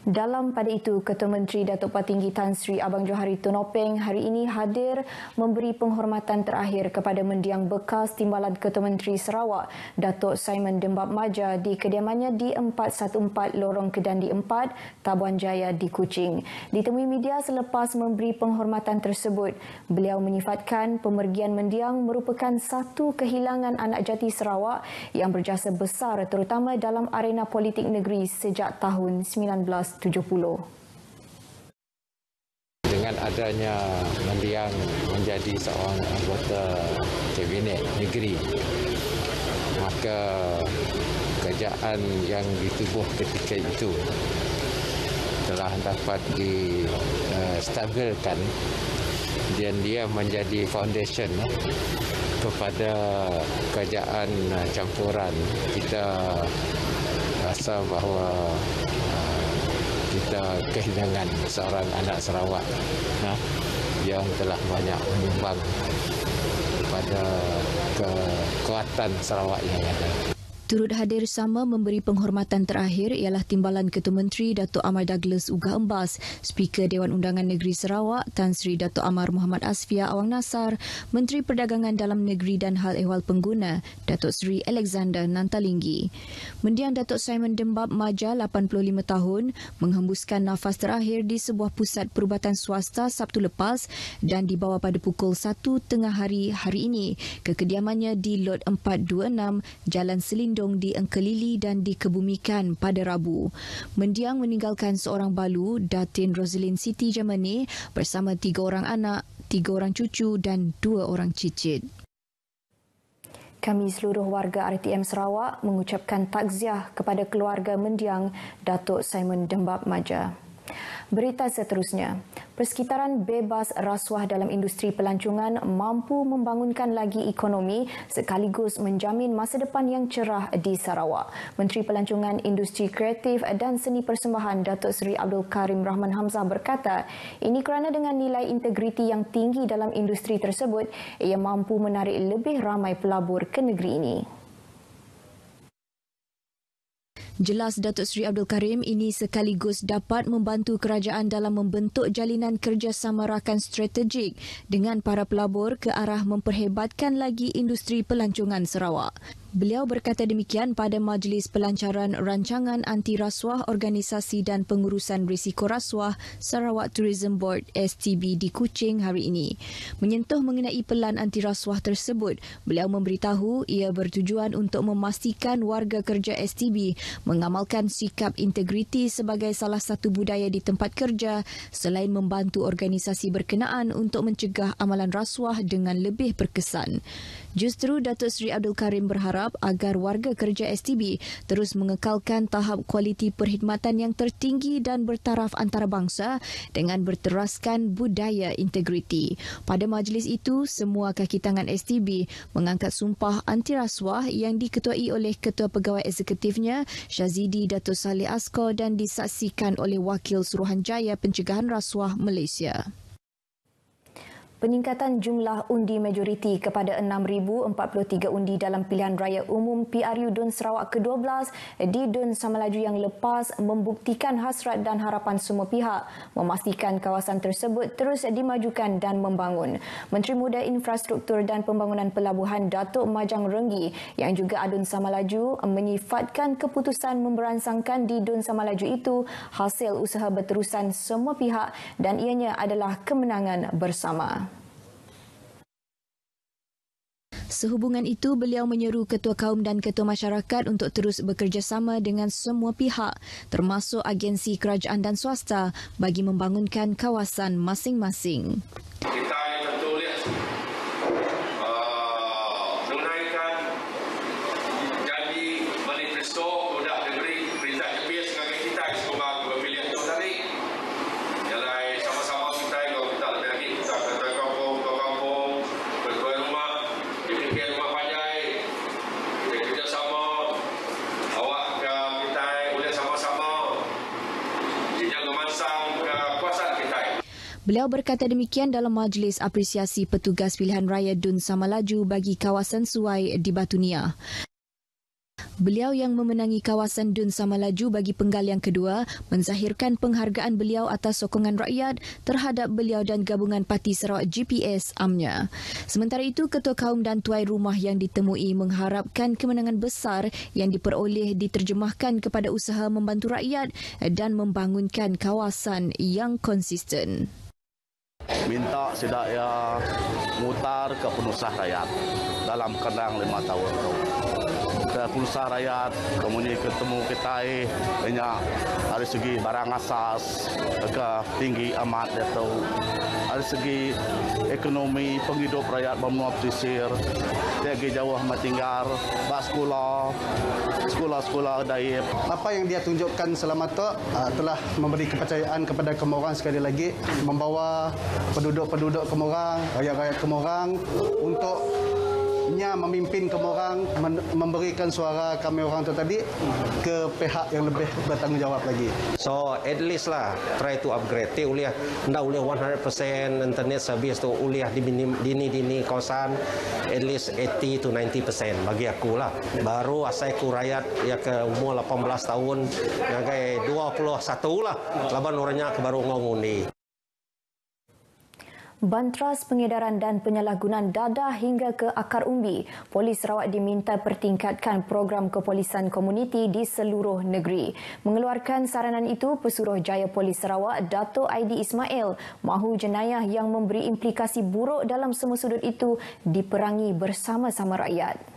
Speaker 3: Dalam pada itu, Ketua Menteri Datuk Patinggi Tan Sri Abang Johari Tun Openg hari ini hadir memberi penghormatan terakhir kepada mendiang bekas Timbalan Ketua Menteri Sarawak, Datuk Simon Dembab Maja di kediamannya di 414 Lorong Kedandi 4, Tabuan Jaya di Kuching. Ditemui media selepas memberi penghormatan tersebut, beliau menyifatkan pemergian mendiang merupakan satu kehilangan anak jati Sarawak yang berjasa besar terutama dalam arena politik negeri sejak tahun 1970.
Speaker 4: Dengan adanya mendiang menjadi seorang anggota Kabinet Negeri, maka kerajaan yang ditubuh ketika itu telah dapat distabilkan dan dia menjadi foundation kepada kerajaan campuran. Kita rasa bahawa kita kehilangan seorang anak Sarawak yang telah banyak menyumbang kepada kekuatan Sarawak yang ada.
Speaker 13: Turut hadir sama memberi penghormatan terakhir ialah Timbalan Ketua Menteri Datuk Amar Douglas Ugah Embas, Speaker Dewan Undangan Negeri Sarawak Tan Sri Datuk Amar Muhammad Asfia Awang Nasar, Menteri Perdagangan Dalam Negeri dan Hal Ehwal Pengguna Datuk Sri Alexander Nantalinggi. Mendiang Datuk Simon Dembab Maja 85 tahun menghembuskan nafas terakhir di sebuah pusat perubatan swasta Sabtu lepas dan dibawa pada pukul 1 tengah hari ini ke kediamannya di Lot 426 Jalan Selindung di Engkelili dan dikebumikan pada Rabu. Mendiang meninggalkan seorang balu, Datin Rosalind Siti Germany bersama 3 orang anak, 3 orang cucu dan 2 orang cicit. Kami seluruh warga RTM Sarawak mengucapkan takziah kepada keluarga mendiang Datuk Simon Dembab Maja. Berita seterusnya, persekitaran bebas rasuah dalam industri pelancongan mampu membangunkan lagi ekonomi sekaligus menjamin masa depan yang cerah di Sarawak. Menteri Pelancongan, Industri Kreatif dan Seni Persembahan Datuk Seri Abdul Karim Rahman Hamzah berkata, ini kerana dengan nilai integriti yang tinggi dalam industri tersebut, ia mampu menarik lebih ramai pelabur ke negeri ini. Jelas Datuk Seri Abdul Karim ini sekaligus dapat membantu kerajaan dalam membentuk jalinan kerjasama rakan strategik dengan para pelabur ke arah memperhebatkan lagi industri pelancongan Sarawak. Beliau berkata demikian pada Majlis Pelancaran Rancangan Anti Rasuah Organisasi dan Pengurusan Risiko Rasuah Sarawak Tourism Board STB di Kuching hari ini. Menyentuh mengenai pelan anti rasuah tersebut, beliau memberitahu ia bertujuan untuk memastikan warga kerja STB mengamalkan sikap integriti sebagai salah satu budaya di tempat kerja selain membantu organisasi berkenaan untuk mencegah amalan rasuah dengan lebih berkesan. Justru Datuk Seri Abdul Karim berharap agar warga kerja STB terus mengekalkan tahap kualiti perkhidmatan yang tertinggi dan bertaraf antarabangsa dengan berteraskan budaya integriti. Pada majlis itu, semua kaki tangan STB mengangkat sumpah anti rasuah yang diketuai oleh Ketua Pegawai Eksekutifnya Syazidi Datuk Saleh Askor dan disaksikan oleh Wakil Suruhanjaya Pencegahan Rasuah Malaysia. Peningkatan jumlah undi majoriti kepada 6,043 undi dalam pilihan raya umum PRU Dun Sarawak ke-12 di Dun Samalaju yang lepas membuktikan hasrat dan harapan semua pihak memastikan kawasan tersebut terus dimajukan dan membangun. Menteri Muda Infrastruktur dan Pembangunan Pelabuhan Datuk Majang Renggi yang juga Adun Samalaju menyifatkan keputusan memberansangkan di Dun Samalaju itu hasil usaha berterusan semua pihak dan ianya adalah kemenangan bersama. Sehubungan itu, beliau menyeru Ketua Kaum dan Ketua Masyarakat untuk terus bekerjasama dengan semua pihak, termasuk agensi kerajaan dan swasta bagi membangunkan kawasan masing-masing.
Speaker 7: Kita yang tertulis menunaikan janji manifesto sudah diberi perintah GPS dengan kita sekolah pemilihan itu tadi. Jalan sama-sama kita kalau kita lebih lagi kita ketua kampung, ketua rumah, DPP rumah panjai, kita kerjasama, awak ke kita boleh sama-sama jenjang kemansang ke kuasaan kita.
Speaker 13: Beliau berkata demikian dalam majlis apresiasi petugas pilihan raya Dun Samalaju bagi kawasan Suai di Batu Niah. Beliau yang memenangi kawasan Dun Samalaju bagi penggal yang kedua menzahirkan penghargaan beliau atas sokongan rakyat terhadap beliau dan gabungan Parti Sarawak GPS AMNYA. Sementara itu, Ketua Kaum dan Tuai Rumah yang ditemui mengharapkan kemenangan besar yang diperoleh diterjemahkan kepada usaha membantu rakyat dan membangunkan kawasan yang konsisten.
Speaker 8: Minta sedaya mutar ke penusah rakyat dalam kendang 5 tahun itu. Ke penusah rakyat, kemudian ketemu kita banyak dari segi barang asas, ke tinggi amat itu. Dari segi ekonomi, penghidup rakyat bermenua pesisir, tiga jauh tinggal, sekolah daib.
Speaker 9: Apa yang dia tunjukkan selama itu telah memberi kepercayaan kepada Kemorang sekali lagi, membawa penduduk-penduduk Kemorang, rakyat-rakyat Kemorang untuk Nya memimpin kami orang, memberikan suara kami orang tu tadi ke pihak yang lebih bertanggungjawab lagi.
Speaker 6: So at least lah try to upgrade. Uliah ndak uliah 100% internet service tu uliah di dini kawasan at least 80 to 90% bagi aku lah. Baru asai ku rakyat ya ke umur 18 tahun yang kayak 21 lah. Laban orangnya ke baru ngundi.
Speaker 3: Bantras pengedaran dan penyalahgunaan dadah hingga ke akar umbi, Polis Sarawak diminta pertingkatkan program kepolisan komuniti di seluruh negeri. Mengeluarkan saranan itu, Pesuruhjaya Polis Sarawak, Dato' Aidi Ismail, mahu jenayah yang memberi implikasi buruk dalam semua sudut itu diperangi bersama-sama rakyat.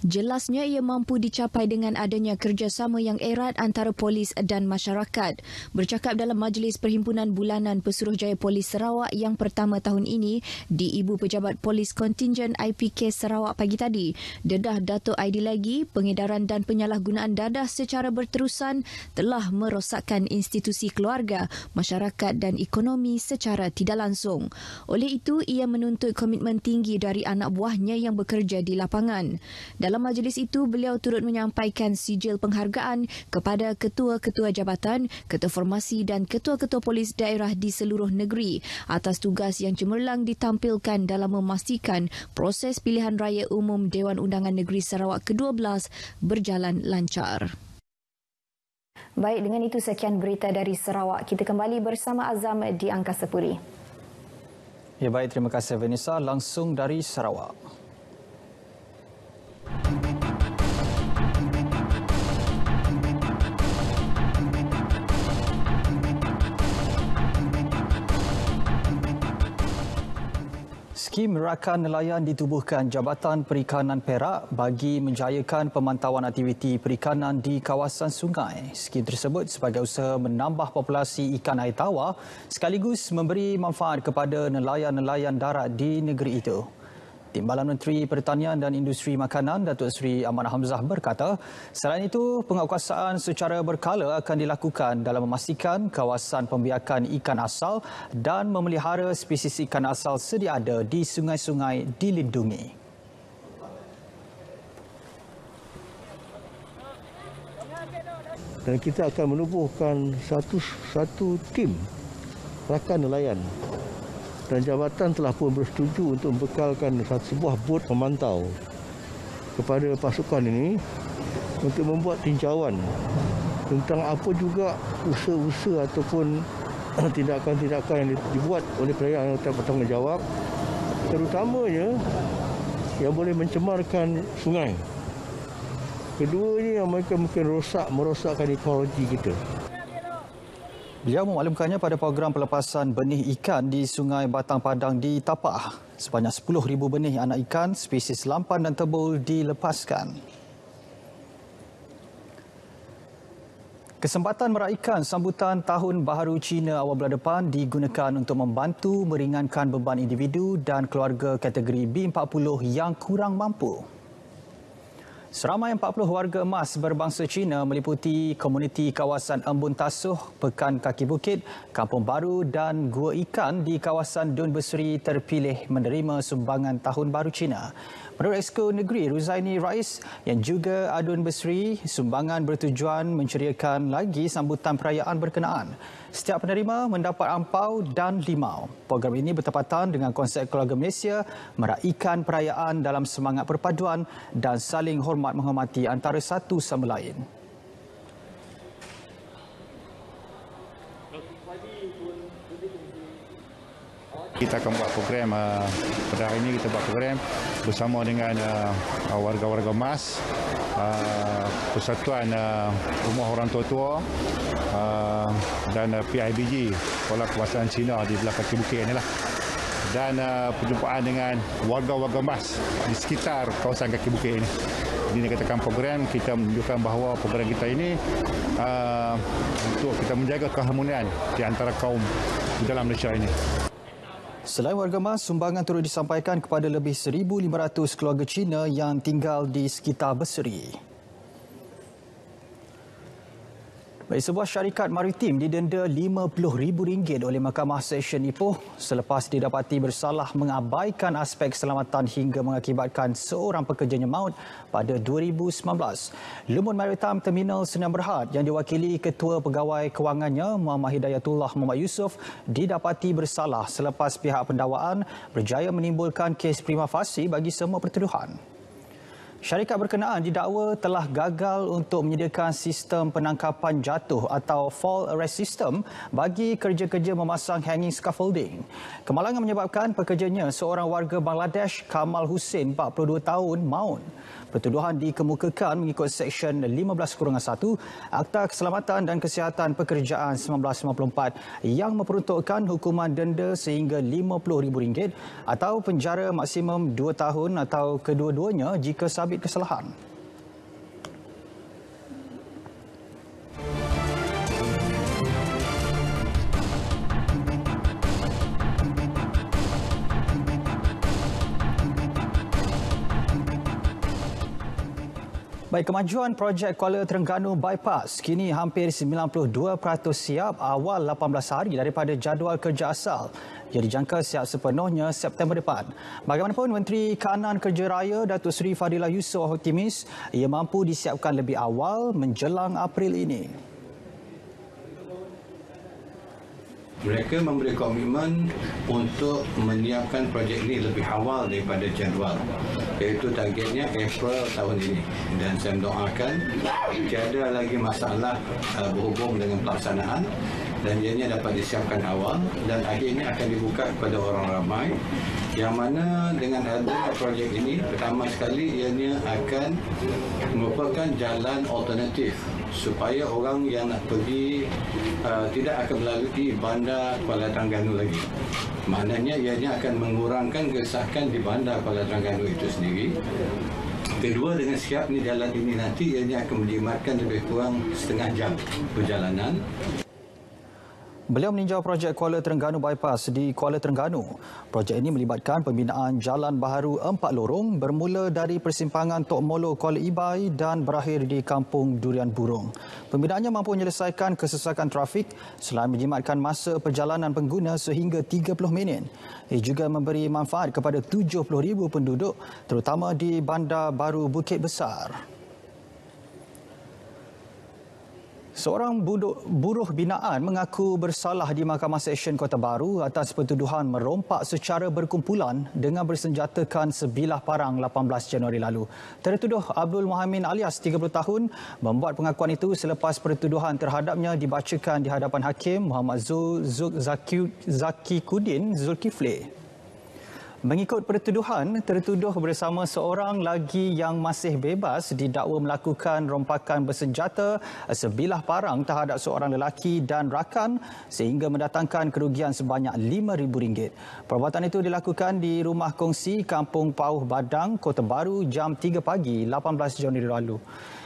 Speaker 13: Jelasnya ia mampu dicapai dengan adanya kerjasama yang erat antara polis dan masyarakat. Bercakap dalam Majlis Perhimpunan Bulanan Pesuruhjaya Polis Sarawak yang pertama tahun ini di Ibu Pejabat Polis Kontingen IPK Sarawak pagi tadi, dedah Dato' Aidi lagi, pengedaran dan penyalahgunaan dadah secara berterusan telah merosakkan institusi keluarga, masyarakat dan ekonomi secara tidak langsung. Oleh itu, ia menuntut komitmen tinggi dari anak buahnya yang bekerja di lapangan. Dalam majlis itu, beliau turut menyampaikan sijil penghargaan kepada ketua-ketua jabatan, ketua formasi dan ketua-ketua polis daerah di seluruh negeri atas tugas yang cemerlang ditampilkan dalam memastikan proses pilihan raya umum Dewan Undangan Negeri Sarawak ke-12 berjalan lancar.
Speaker 3: Baik, dengan itu sekian berita dari Sarawak. Kita kembali bersama Azam di Angkasa Puri.
Speaker 1: Ya baik, terima kasih Vanessa langsung dari Sarawak. Skim Rakan Nelayan ditubuhkan Jabatan Perikanan Perak bagi menjayakan pemantauan aktiviti perikanan di kawasan sungai. Skim tersebut sebagai usaha menambah populasi ikan air tawar sekaligus memberi manfaat kepada nelayan-nelayan darat di negeri itu. Timbalan Menteri Pertanian dan Industri Makanan Datuk Seri Ahmad Hamzah berkata, selain itu penguatkuasaan secara berkala akan dilakukan dalam memastikan kawasan pembiakan ikan asal dan memelihara spesies ikan asal sedia ada di sungai-sungai dilindungi.
Speaker 10: Dan kita akan menubuhkan satu tim rakan nelayan. Dan jabatan telah pun bersetuju untuk membekalkan sebuah bot pemantau kepada pasukan ini untuk membuat tinjauan tentang apa juga usaha-usaha ataupun tindakan-tindakan yang dibuat oleh pihak yang bertanggungjawab, terutamanya yang boleh mencemarkan sungai. Keduanya yang mereka mungkin merosakkan ekologi kita.
Speaker 1: Beliau memaklumkannya pada program pelepasan benih ikan di Sungai Batang Padang di Tapah. Sebanyak 10,000 benih anak ikan spesies lampan dan tebul dilepaskan. Kesempatan meraikan sambutan Tahun Baharu Cina awal bulan depan digunakan untuk membantu meringankan beban individu dan keluarga kategori B40 yang kurang mampu. Seramai 40 warga emas berbangsa Cina meliputi komuniti kawasan Embun Tasuh, Pekan Kaki Bukit, Kampung Baru dan Gua Ikan di kawasan Dun Berseri terpilih menerima sumbangan Tahun Baru Cina. Menurut Exco Negeri Ruzaini Rais yang juga Adun Berseri, sumbangan bertujuan menceriakan lagi sambutan perayaan berkenaan. Setiap penerima mendapat ampau dan limau. Program ini bertepatan dengan konsep Keluarga Malaysia meraikan perayaan dalam semangat perpaduan dan saling hormat menghormati antara satu sama lain.
Speaker 11: Kita akan buat program, pada hari ini kita buat program bersama dengan warga-warga emas, Persatuan Rumah Orang Tua-Tua dan PIBG, Sekolah Kebangsaan Cina di belah kaki bukit ini lah. Dan perjumpaan dengan warga-warga emas di sekitar kawasan kaki bukit ini. Ini katakan program, kita menunjukkan bahawa program kita ini untuk kita menjaga keharmonian di antara kaum di dalam Malaysia ini.
Speaker 1: Selain warga emas, sumbangan turut disampaikan kepada lebih 1,500 keluarga Cina yang tinggal di sekitar Berseri. Baik, sebuah syarikat maritim didenda RM50,000 oleh Mahkamah Seksyen Ipoh selepas didapati bersalah mengabaikan aspek keselamatan hingga mengakibatkan seorang pekerjanya maut pada 2019. Lumbun Maritime Terminal Sdn Bhd yang diwakili Ketua Pegawai Kewangannya Muhammad Hidayatullah Muhammad Yusof didapati bersalah selepas pihak pendakwaan berjaya menimbulkan kes prima facie bagi semua pertuduhan. Syarikat berkenaan didakwa telah gagal untuk menyediakan sistem penangkapan jatuh atau fall arrest system bagi kerja-kerja memasang hanging scaffolding. Kemalangan menyebabkan pekerjanya, seorang warga Bangladesh, Kamal Hussein, 42 tahun, maut. Pertuduhan dikemukakan mengikut Seksyen 15-1 Akta Keselamatan dan Kesihatan Pekerjaan 1994 yang memperuntukkan hukuman denda sehingga RM50,000 atau penjara maksimum 2 tahun atau kedua-duanya jika sabit kesalahan. Baik, kemajuan projek Kuala Terengganu Bypass kini hampir 92% siap awal 18 hari daripada jadual kerja asal. Ia dijangka siap sepenuhnya September depan. Bagaimanapun, Menteri Kanan Kerja Raya Datuk Seri Fadilah Yusof optimis ia mampu disiapkan lebih awal menjelang April ini.
Speaker 5: Mereka memberi komitmen untuk menyiapkan projek ini lebih awal daripada jadual, iaitu targetnya April tahun ini. Dan saya mendoakan tiada lagi masalah berhubung dengan pelaksanaan dan ianya dapat disiapkan awal dan akhirnya akan dibuka kepada orang ramai, yang mana dengan adanya projek ini pertama sekali ianya akan merupakan jalan alternatif supaya orang yang nak pergi tidak akan melalui bandar Kuala Terengganu lagi. Maknanya ianya akan mengurangkan kesesakan di bandar Kuala Terengganu itu sendiri. Kedua, dengan siapnya jalan ini nanti ianya akan menjimatkan lebih kurang setengah jam perjalanan.
Speaker 1: Beliau meninjau projek Kuala Terengganu Bypass di Kuala Terengganu. Projek ini melibatkan pembinaan jalan baharu 4 lorong bermula dari persimpangan Tok Molo Kuala Ibai dan berakhir di Kampung Durian Burung. Pembinaannya mampu menyelesaikan kesesakan trafik selain menjimatkan masa perjalanan pengguna sehingga 30 minit. Ia juga memberi manfaat kepada 70,000 penduduk terutama di Bandar Baru Bukit Besar. Seorang buruh binaan mengaku bersalah di Mahkamah Seksyen Kota Baru atas pertuduhan merompak secara berkumpulan dengan bersenjatakan sebilah parang 18 Januari lalu. Tertuduh Abdul Muhammin alias 30 tahun membuat pengakuan itu selepas pertuduhan terhadapnya dibacakan di hadapan Hakim Muhammad Zakikuddin Zulkifli. Mengikut pertuduhan, tertuduh bersama seorang lagi yang masih bebas didakwa melakukan rompakan bersenjata sebilah parang terhadap seorang lelaki dan rakan sehingga mendatangkan kerugian sebanyak RM5,000. Perbuatan itu dilakukan di rumah kongsi Kampung Pauh Badang, Kota Baru jam 3 pagi 18 Januari lalu.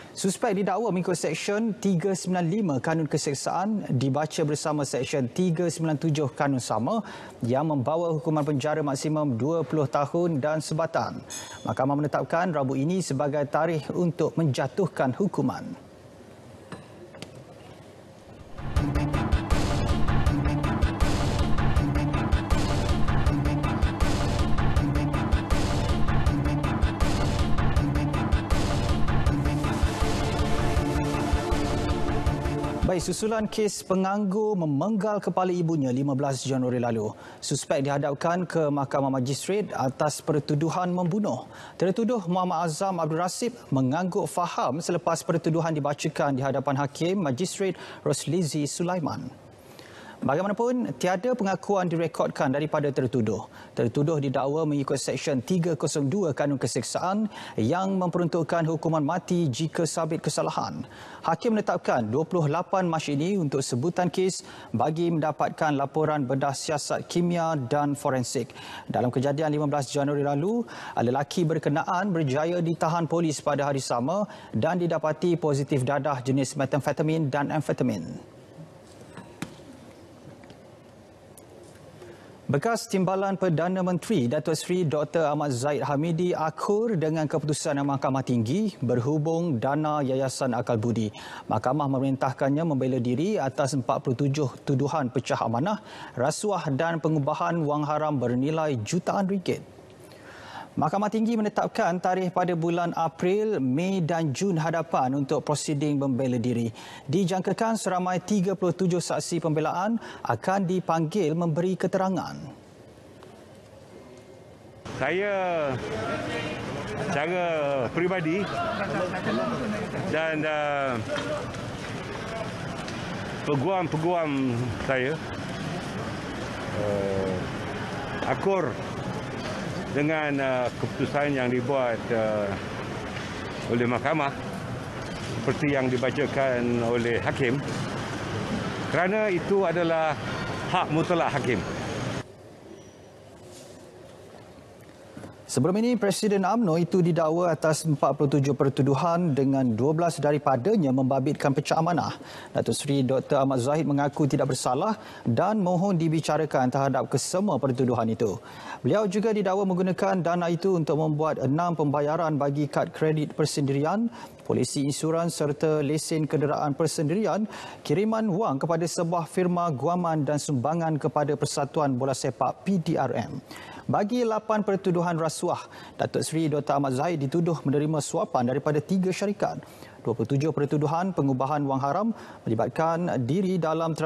Speaker 1: Suspek didakwa mengikut Seksyen 395 Kanun Keseksaan dibaca bersama Seksyen 397 Kanun Sama yang membawa hukuman penjara maksimum 20 tahun dan sebatan. Mahkamah menetapkan Rabu ini sebagai tarikh untuk menjatuhkan hukuman. Baik, susulan kes penganggur memenggal kepala ibunya 15 Januari lalu. Suspek dihadapkan ke Mahkamah Magistrate atas pertuduhan membunuh. Tertuduh Muhammad Azam Abdul Rasib mengangguk faham selepas pertuduhan dibacakan di hadapan Hakim Magistrate Roslizi Sulaiman. Bagaimanapun, tiada pengakuan direkodkan daripada tertuduh. Tertuduh didakwa mengikut Seksyen 302 Kanun Keseksaan yang memperuntukkan hukuman mati jika sabit kesalahan. Hakim menetapkan 28 Mac ini untuk sebutan kes bagi mendapatkan laporan bedah siasat kimia dan forensik. Dalam kejadian 15 Januari lalu, lelaki berkenaan berjaya ditahan polis pada hari sama dan didapati positif dadah jenis metamfetamin dan amfetamin. Bekas Timbalan Perdana Menteri Datuk Seri Dr. Ahmad Zahid Hamidi akur dengan keputusan Mahkamah Tinggi berhubung dana Yayasan Akal Budi. Mahkamah memerintahkannya membela diri atas 47 tuduhan pecah amanah, rasuah dan pengubahan wang haram bernilai jutaan ringgit. Mahkamah Tinggi menetapkan tarikh pada bulan April, Mei dan Jun hadapan untuk prosiding membela diri. Dijangkakan seramai 37 saksi pembelaan akan dipanggil memberi keterangan.
Speaker 11: Saya secara peribadi dan peguam-peguam saya akur dengan keputusan yang dibuat oleh mahkamah seperti yang dibacakan oleh hakim, kerana itu adalah hak mutlak hakim.
Speaker 1: Sebelum ini, Presiden UMNO itu didakwa atas 47 pertuduhan dengan 12 daripadanya membabitkan pecah amanah. Datuk Seri Dr. Ahmad Zahid mengaku tidak bersalah dan mohon dibicarakan terhadap kesemua pertuduhan itu. Beliau juga didakwa menggunakan dana itu untuk membuat 6 pembayaran bagi kad kredit persendirian, polisi insurans serta lesen kenderaan persendirian, kiriman wang kepada sebuah firma guaman dan sumbangan kepada Persatuan Bola Sepak PDRM. Bagi 8 pertuduhan rasuah, Datuk Seri Dr. Ahmad Zahid dituduh menerima suapan daripada 3 syarikat. 27 pertuduhan pengubahan wang haram melibatkan diri dalam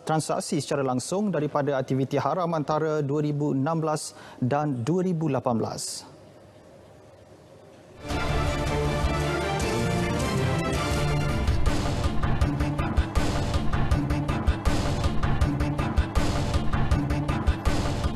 Speaker 1: transaksi secara langsung daripada aktiviti haram antara 2016 dan 2018.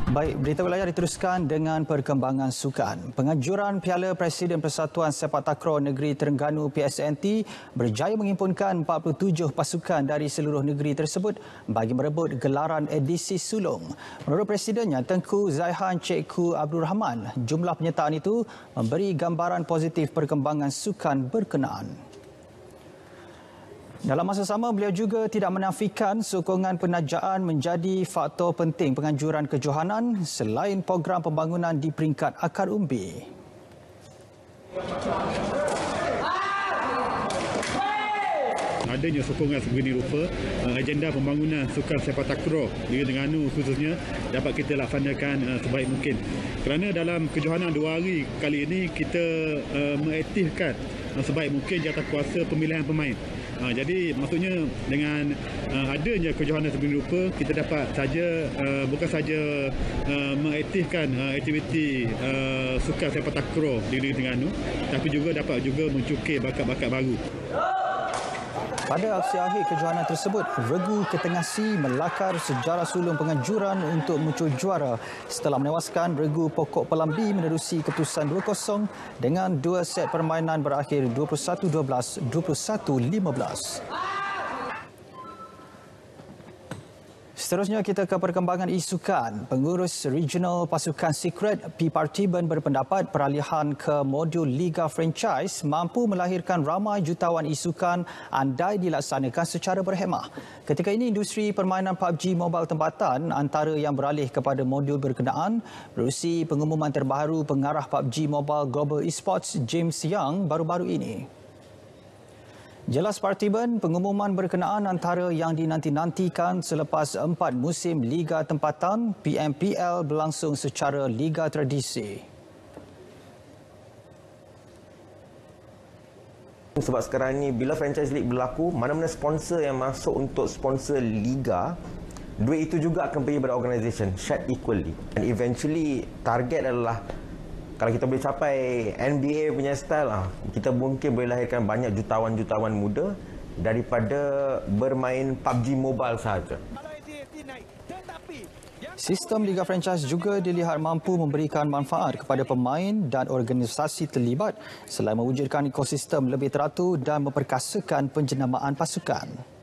Speaker 1: Baik, berita wilayah diteruskan dengan perkembangan sukan. Penganjuran Piala Presiden Persatuan Sepak Takraw Negeri Terengganu PSNT berjaya menghimpunkan 47 pasukan dari seluruh negeri tersebut bagi merebut gelaran edisi sulung. Menurut Presidennya Tengku Zaihan Cikgu Abdul Rahman, jumlah penyertaan itu memberi gambaran positif perkembangan sukan berkenaan. Dalam masa sama, beliau juga tidak menafikan sokongan penajaan menjadi faktor penting penganjuran kejohanan selain program pembangunan di peringkat akar umbi.
Speaker 11: Adanya sokongan sebegini rupa, agenda pembangunan sukan sepak takraw di Terengganu khususnya dapat kita laksanakan sebaik mungkin. Kerana dalam kejohanan 2 hari kali ini kita mengaktifkan sebaik mungkin jawatankuasa pemilihan pemain. Jadi maksudnya dengan adanya kejohanan sebegini rupa, kita dapat saja bukan saja mengaktifkan aktiviti sukan sepak takraw di Terengganu, tapi juga dapat juga mencukir bakat-bakat baru.
Speaker 1: Pada aksi akhir kejohanan tersebut, Regu Ketengasi melakar sejarah sulung penganjuran untuk muncul juara setelah menewaskan Regu Pokok Pelambi menerusi keputusan 2-0 dengan 2 set permainan berakhir 21-12, 21-15. Seterusnya kita ke perkembangan e-sukan. Pengurus Regional Pasukan Secret P. Parthiban berpendapat peralihan ke modul Liga Franchise mampu melahirkan ramai jutawan e-sukan andai dilaksanakan secara berhemah. Ketika ini, industri permainan PUBG Mobile tempatan antara yang beralih kepada modul berkenaan berusi pengumuman terbaru pengarah PUBG Mobile Global Esports James Young baru-baru ini. Jelas Parthiban, pengumuman berkenaan antara yang dinanti-nantikan selepas 4 musim Liga Tempatan PMPL berlangsung secara Liga Tradisi.
Speaker 12: Sebab sekarang ni bila franchise league berlaku, mana-mana sponsor yang masuk untuk sponsor Liga, duit itu juga akan pergi kepada organisation, shared equally. And eventually target adalah kalau kita boleh capai NBA punya style, kita mungkin boleh lahirkan banyak jutawan-jutawan muda daripada bermain PUBG Mobile sahaja.
Speaker 1: Sistem Liga Franchise juga dilihat mampu memberikan manfaat kepada pemain dan organisasi terlibat selain mewujudkan ekosistem lebih teratur dan memperkasakan penjenamaan pasukan.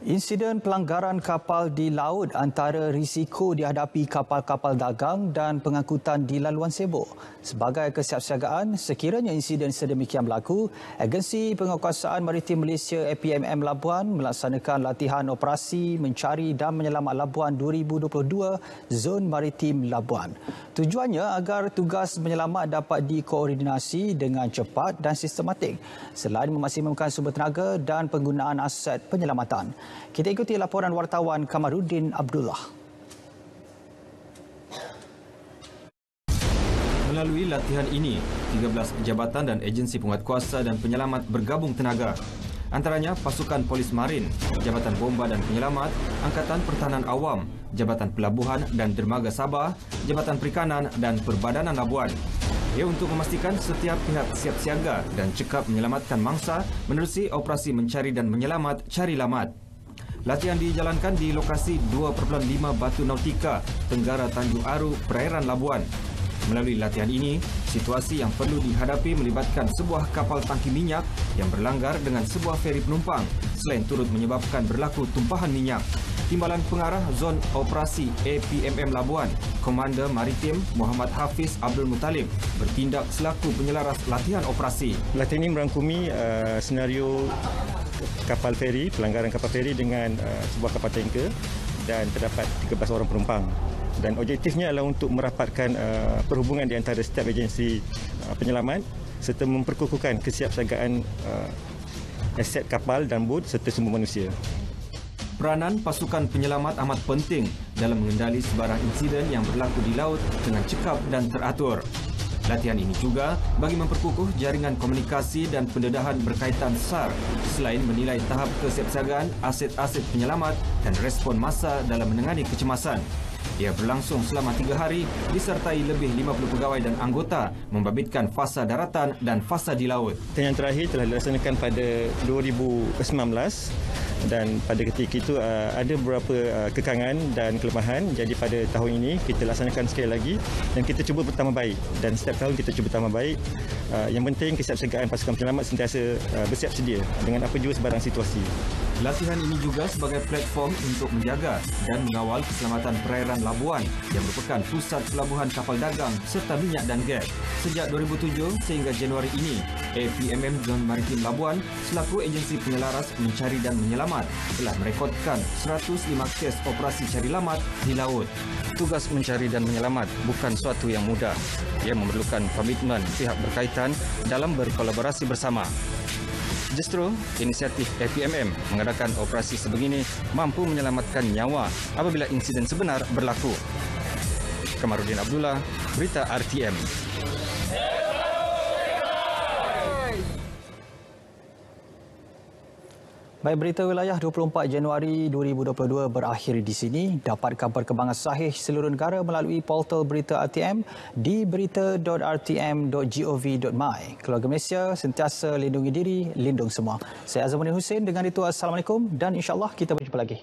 Speaker 1: Insiden pelanggaran kapal di laut antara risiko dihadapi kapal-kapal dagang dan pengangkutan di laluan sibuk. Sebagai kesiapsiagaan, sekiranya insiden sedemikian berlaku, Agensi Penguatkuasaan Maritim Malaysia APMM Labuan melaksanakan latihan operasi mencari dan menyelamat Labuan 2022 Zon Maritim Labuan. Tujuannya agar tugas menyelamat dapat dikoordinasi dengan cepat dan sistematik selain memaksimumkan sumber tenaga dan penggunaan aset penyelamatan. Kita ikuti laporan wartawan Kamaruddin Abdullah.
Speaker 14: Melalui latihan ini, 13 jabatan dan agensi penguatkuasa dan penyelamat bergabung tenaga. Antaranya Pasukan Polis Marin, Jabatan Bomba dan Penyelamat, Angkatan Pertahanan Awam, Jabatan Pelabuhan dan Dermaga Sabah, Jabatan Perikanan dan Perbadanan Labuan. Ia untuk memastikan setiap pihak siap siaga dan cekap menyelamatkan mangsa menerusi operasi mencari dan menyelamat Cari Lamat. Latihan dijalankan di lokasi 2.5 Batu Nautika, Tenggara Tanjung Aru, Perairan Labuan. Melalui latihan ini, situasi yang perlu dihadapi melibatkan sebuah kapal tangki minyak yang berlanggar dengan sebuah feri penumpang selain turut menyebabkan berlaku tumpahan minyak. Timbalan Pengarah Zon Operasi APMM Labuan, Komander Maritim Muhammad Hafiz Abdul Muttalib bertindak selaku penyelaras latihan operasi.
Speaker 15: Latihan ini merangkumi senario kapal feri, pelanggaran kapal feri dengan sebuah kapal tanker dan terdapat 13 orang penumpang. Dan objektifnya adalah untuk merapatkan perhubungan di antara setiap agensi penyelamat serta memperkukuhkan kesiapsiagaan aset kapal dan bot serta sumber manusia.
Speaker 14: Peranan pasukan penyelamat amat penting dalam mengendali sebarang insiden yang berlaku di laut dengan cekap dan teratur. Latihan ini juga bagi memperkukuh jaringan komunikasi dan pendedahan berkaitan SAR selain menilai tahap kesiapsiagaan aset-aset penyelamat dan respon masa dalam menangani kecemasan. Ia berlangsung selama 3 hari disertai lebih 50 pegawai dan anggota membabitkan fasa daratan dan fasa di laut.
Speaker 15: Yang terakhir telah dilaksanakan pada 2019 dan pada ketika itu ada beberapa kekangan dan kelemahan. Jadi pada tahun ini kita laksanakan sekali lagi dan kita cuba bertambah baik dan setiap tahun kita cuba bertambah baik. Yang penting kesiapsiagaan pasukan penyelamat sentiasa bersiap sedia dengan apa jua sebarang situasi.
Speaker 14: Latihan ini juga sebagai platform untuk menjaga dan mengawal keselamatan perairan Labuan yang merupakan pusat pelabuhan kapal dagang serta minyak dan gas. Sejak 2007 sehingga Januari ini, APMM Zon Maritim Labuan selaku agensi penyelaras mencari dan menyelamat telah merekodkan 105 kes operasi cari lamat di laut.
Speaker 18: Tugas mencari dan menyelamat bukan suatu yang mudah. Ia memerlukan komitmen pihak berkaitan dalam berkolaborasi bersama. Justru, inisiatif APMM mengadakan operasi sebegini mampu menyelamatkan nyawa apabila insiden sebenar berlaku. Kamaruddin Abdullah, Berita RTM.
Speaker 1: Baik, berita wilayah 24 Januari 2022 berakhir di sini. Dapatkan perkembangan sahih seluruh negara melalui portal Berita RTM di berita.rtm.gov.my. Keluarga Malaysia sentiasa lindungi diri, lindung semua. Saya Azhamuddin Hussein. Dengan itu, Assalamualaikum dan insya-Allah kita berjumpa lagi.